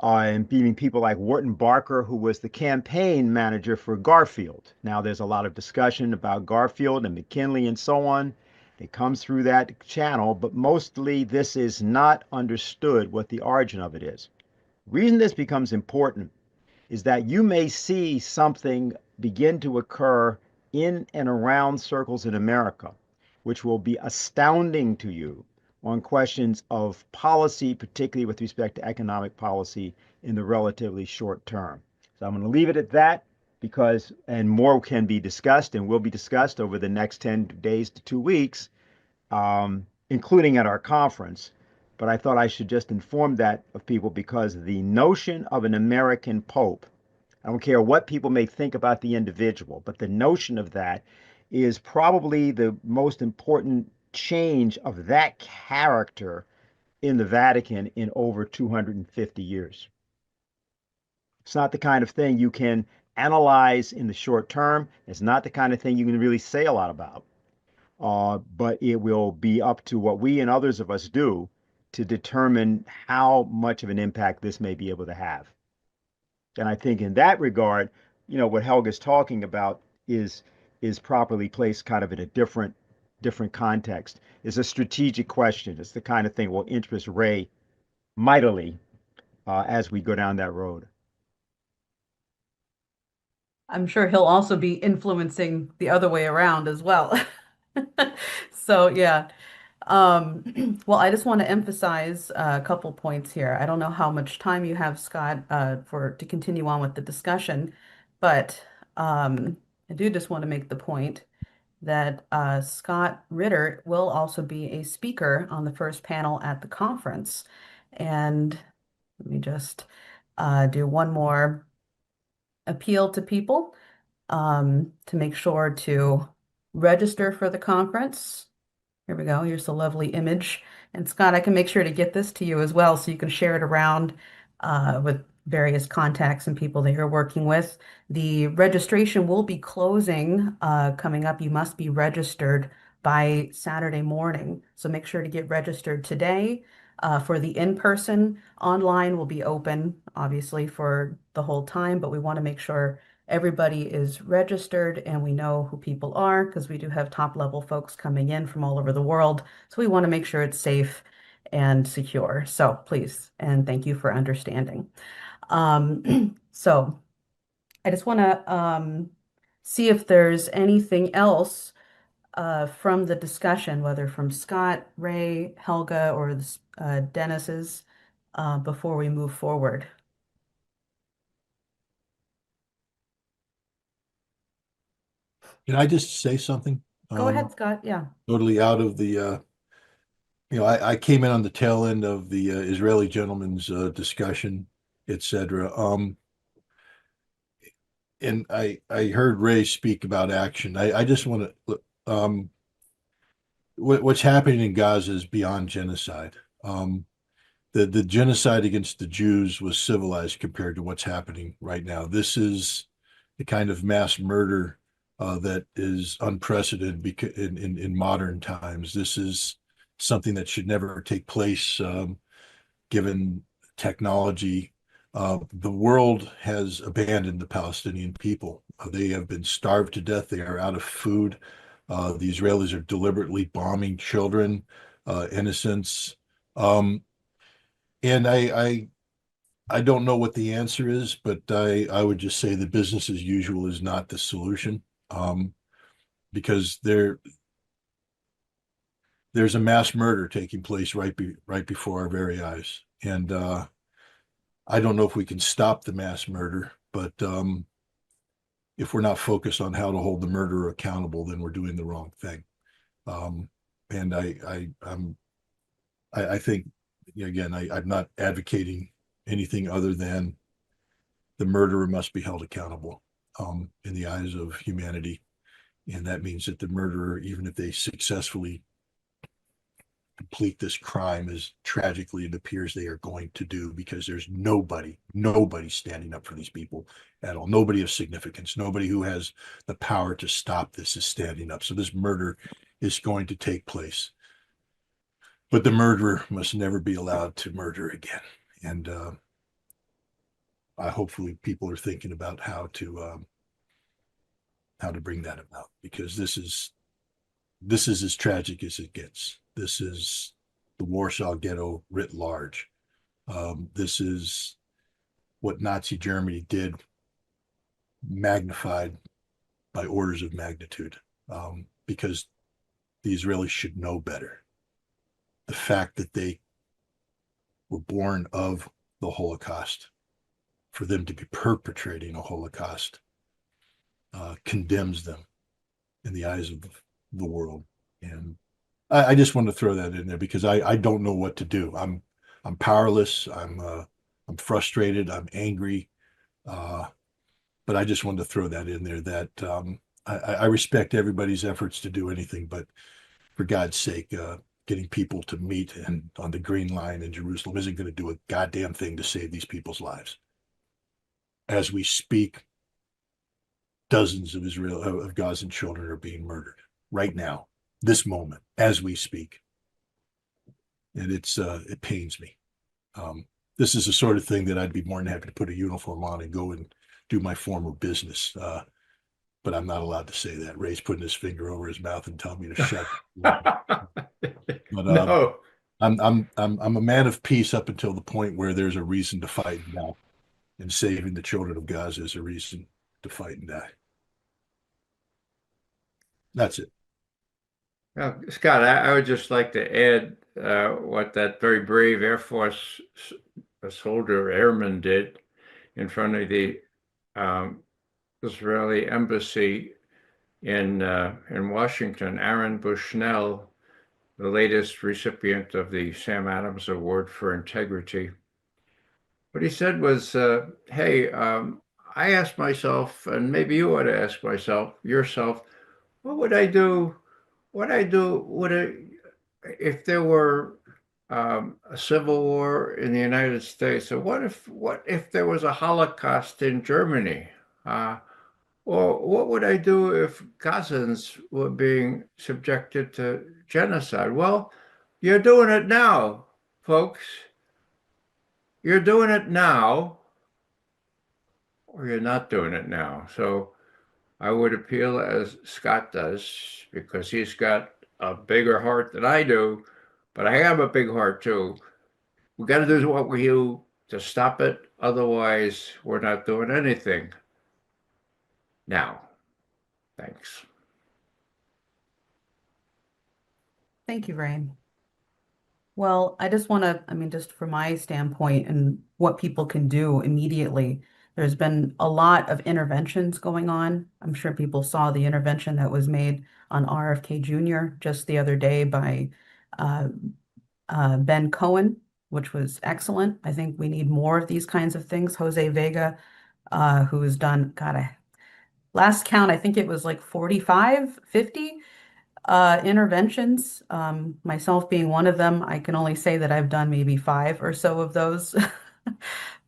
and being people like Wharton Barker, who was the campaign manager for Garfield. Now, there's a lot of discussion about Garfield and McKinley and so on. It comes through that channel, but mostly this is not understood what the origin of it is. The reason this becomes important is that you may see something begin to occur in and around circles in America, which will be astounding to you on questions of policy, particularly with respect to economic policy in the relatively short term. So I'm going to leave it at that because, and more can be discussed and will be discussed over the next 10 days to 2 weeks, including at our conference. But I thought I should just inform that of people because the notion of an American Pope, I don't care what people may think about the individual, but the notion of that is probably the most important change of that character in the Vatican in over 250 years. It's not the kind of thing you can analyze in the short term. It's not the kind of thing you can really say a lot about. But it will be up to what we and others of us do to determine how much of an impact this may be able to have. And I think in that regard, what Helga's talking about is properly placed kind of in a different context. It's a strategic question. It's the kind of thing will interest Ray mightily as we go down that road. I'm sure he'll also be influencing the other way around as well. So yeah. Well, I just want to emphasize a couple points here. I don't know how much time you have, Scott, to continue on with the discussion, but I do just want to make the point that Scott Ritter will also be a speaker on the first panel at the conference. And let me just do one more appeal to people to make sure to register for the conference. Here we go. Here's the lovely image. And Scott, I can make sure to get this to you as well so you can share it around with various contacts and people that you're working with. The registration will be closing coming up. You must be registered by Saturday morning. So make sure to get registered today for the in-person. Online will be open, obviously, for the whole time, but we want to make sure everybody is registered and we know who people are because we do have top-level folks coming in from all over the world. So we want to make sure it's safe and secure. So please, and thank you for understanding. So I just want to see if there's anything else from the discussion, whether from Scott, Ray, Helga, or Dennis's, before we move forward. Can I just say something? Go ahead, Scott. Yeah. Totally out of the, I came in on the tail end of the Israeli gentleman's discussion, etc. And I heard Ray speak about action. I just want to, what's happening in Gaza is beyond genocide. The genocide against the Jews was civilized compared to what's happening right now. This is the kind of mass murder that is unprecedented in modern times. This is something that should never take place given technology. The world has abandoned the Palestinian people. They have been starved to death. They are out of food. The Israelis are deliberately bombing children, innocents. And I don't know what the answer is, but I would just say the business as usual is not the solution, because there's a mass murder taking place right before our very eyes, and I don't know if we can stop the mass murder, but if we're not focused on how to hold the murderer accountable, then we're doing the wrong thing. And I think, again, I'm not advocating anything other than the murderer must be held accountable in the eyes of humanity. And that means that the murderer, even if they successfully complete this crime, as tragically it appears they are going to do, because there's nobody standing up for these people at all. Nobody of significance, nobody who has the power to stop this is standing up. So this murder is going to take place. But the murderer must never be allowed to murder again. And hopefully people are thinking about how to bring that about, because this is as tragic as it gets. This is the Warsaw Ghetto writ large. This is what Nazi Germany did, magnified by orders of magnitude, because the Israelis should know better. The fact that they were born of the Holocaust, for them to be perpetrating a Holocaust, condemns them in the eyes of the world. And I just want to throw that in there because I don't know what to do. I'm powerless. I'm frustrated. I'm angry. But I just wanted to throw that in there, that I respect everybody's efforts to do anything, but for God's sake, getting people to meet and on the Green Line in Jerusalem isn't going to do a goddamn thing to save these people's lives. As we speak, dozens of Gazan children are being murdered right now, this moment, as we speak. And it pains me. This is the sort of thing that I'd be more than happy to put a uniform on and go and do my former business. But I'm not allowed to say that. Ray's putting his finger over his mouth and telling me to shut up. But No. I'm a man of peace up until the point where there's a reason to fight and die. And saving the children of Gaza is a reason to fight and die. That's it. Well, Scott, I would just like to add what that very brave Air Force soldier airman did in front of the Israeli embassy in Washington. Aaron Bushnell, the latest recipient of the Sam Adams Award for Integrity. What he said was, hey, I asked myself, and maybe you ought to ask yourself, what would I do? If there were a civil war in the United States. So what if there was a Holocaust in Germany? Or what would I do if Gazans were being subjected to genocide? Well, you're doing it now, folks. You're doing it now, or you're not doing it now. So I would appeal as Scott does, because he's got a bigger heart than I do, but I have a big heart too. We got to do what we do to stop it. Otherwise, we're not doing anything now. Thanks. Thank you, Ray. Well, I just want to, I mean, just from my standpoint and what people can do immediately, there's been a lot of interventions going on. I'm sure people saw the intervention that was made on RFK Jr. just the other day by uh, Ben Cohen, which was excellent. I think we need more of these kinds of things. Jose Vega, who has done, God, last count, I think it was like 45, 50 interventions, myself being one of them. I can only say that I've done maybe 5 or so of those.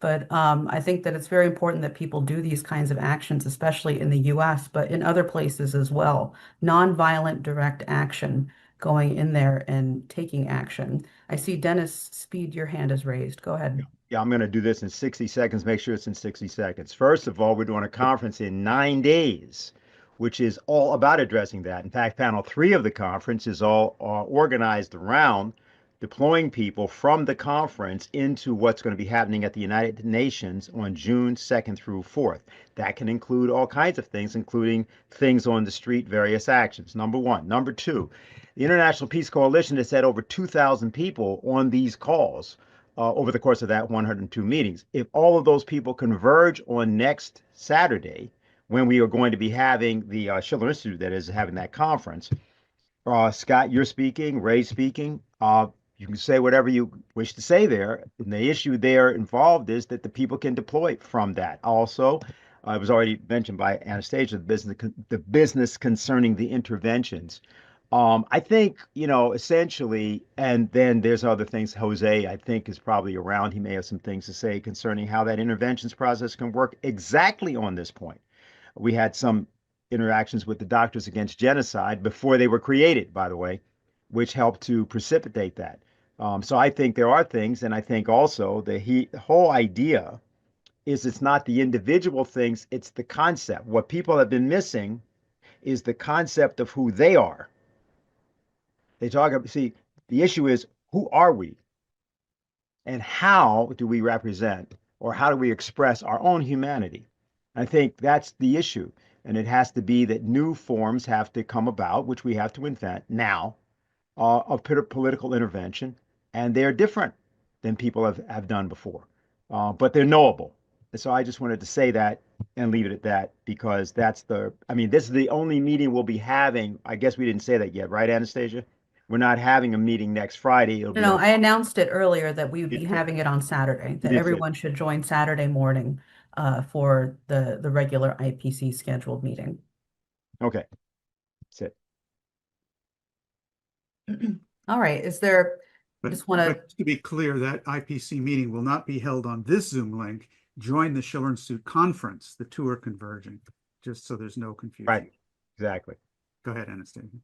But I think that it's very important that people do these kinds of actions, especially in the US, but in other places as well. Nonviolent direct action, going in there and taking action. I see Dennis Speed, your hand is raised. Go ahead. Yeah, I'm going to do this in 60 seconds. Make sure it's in 60 seconds. First of all, we're doing a conference in 9 days, which is all about addressing that. In fact, panel 3 of the conference is all organized around deploying people from the conference into what's going to be happening at the United Nations on June 2nd through 4th. That can include all kinds of things, including things on the street, various actions. Number one. Number two, the International Peace Coalition has had over 2,000 people on these calls over the course of that 102 meetings. If all of those people converge on next Saturday, when we are going to be having the Schiller Institute that is having that conference, Scott, you're speaking, Ray's speaking. You can say whatever you wish to say there. And the issue there involved is that the people can deploy from that. Also, it was already mentioned by Anastasia, the business concerning the interventions. I think, essentially, and then there's other things. Jose, I think, is probably around. He may have some things to say concerning how that interventions process can work exactly on this point. We had some interactions with the Doctors Against Genocide before they were created, by the way, which helped to precipitate that. So I think there are things, and I think also the whole idea is it's not the individual things, it's the concept. What people have been missing is the concept of who they are. They talk about, see, the issue is, who are we? And how do we represent, or how do we express our own humanity? I think that's the issue. And it has to be that new forms have to come about, which we have to invent now, of political intervention. And they're different than people have done before, but they're knowable. And so I just wanted to say that and leave it at that, because this is the only meeting we'll be having. I guess we didn't say that yet, right, Anastasia? We're not having a meeting next Friday. It'll be No, I announced it earlier that we would be did. having it on Saturday, that did say everyone should join Saturday morning for the regular IPC scheduled meeting. Okay, that's it. All right, is there, I But, just want to, but to be clear, that IPC meeting will not be held on this Zoom link. Join the Schiller Institute conference. The two are converging, just so there's no confusion. Right, exactly. Go ahead, Anastasia.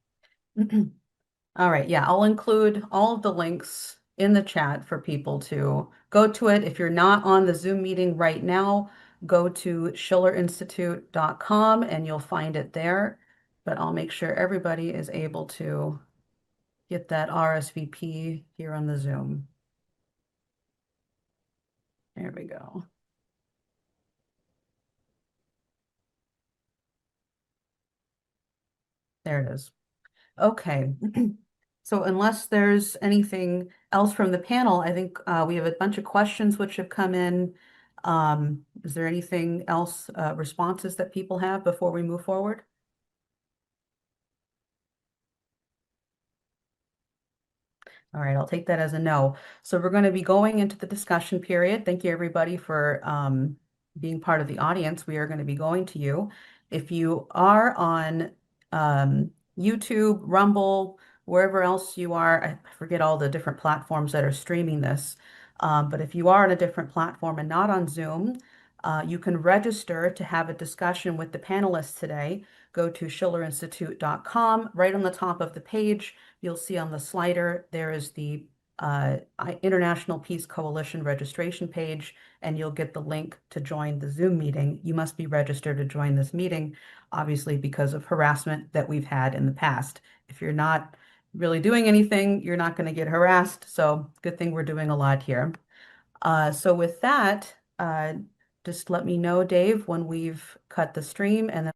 all right, yeah, I'll include all of the links in the chat for people to go to it. If you're not on the Zoom meeting right now, go to schillerinstitute.com and you'll find it there. But I'll make sure everybody is able to get that RSVP here on the Zoom. There we go. There it is. Okay. So unless there's anything else from the panel, I think we have a bunch of questions which have come in. Is there anything else, responses that people have before we move forward? All right, I'll take that as a no. So we're going to be going into the discussion period. Thank you, everybody, for being part of the audience. We are going to be going to you. If you are on YouTube, Rumble, wherever else you are. I forget all the different platforms that are streaming this. But if you are on a different platform and not on Zoom, you can register to have a discussion with the panelists today. Go to schillerinstitute.com. Right on the top of the page, you'll see on the slider, there is the International Peace Coalition registration page, and you'll get the link to join the Zoom meeting. You must be registered to join this meeting, obviously because of harassment that we've had in the past. If you're not really doing anything, you're not going to get harassed. So good thing we're doing a lot here. So with that, just let me know, Dave, when we've cut the stream, and then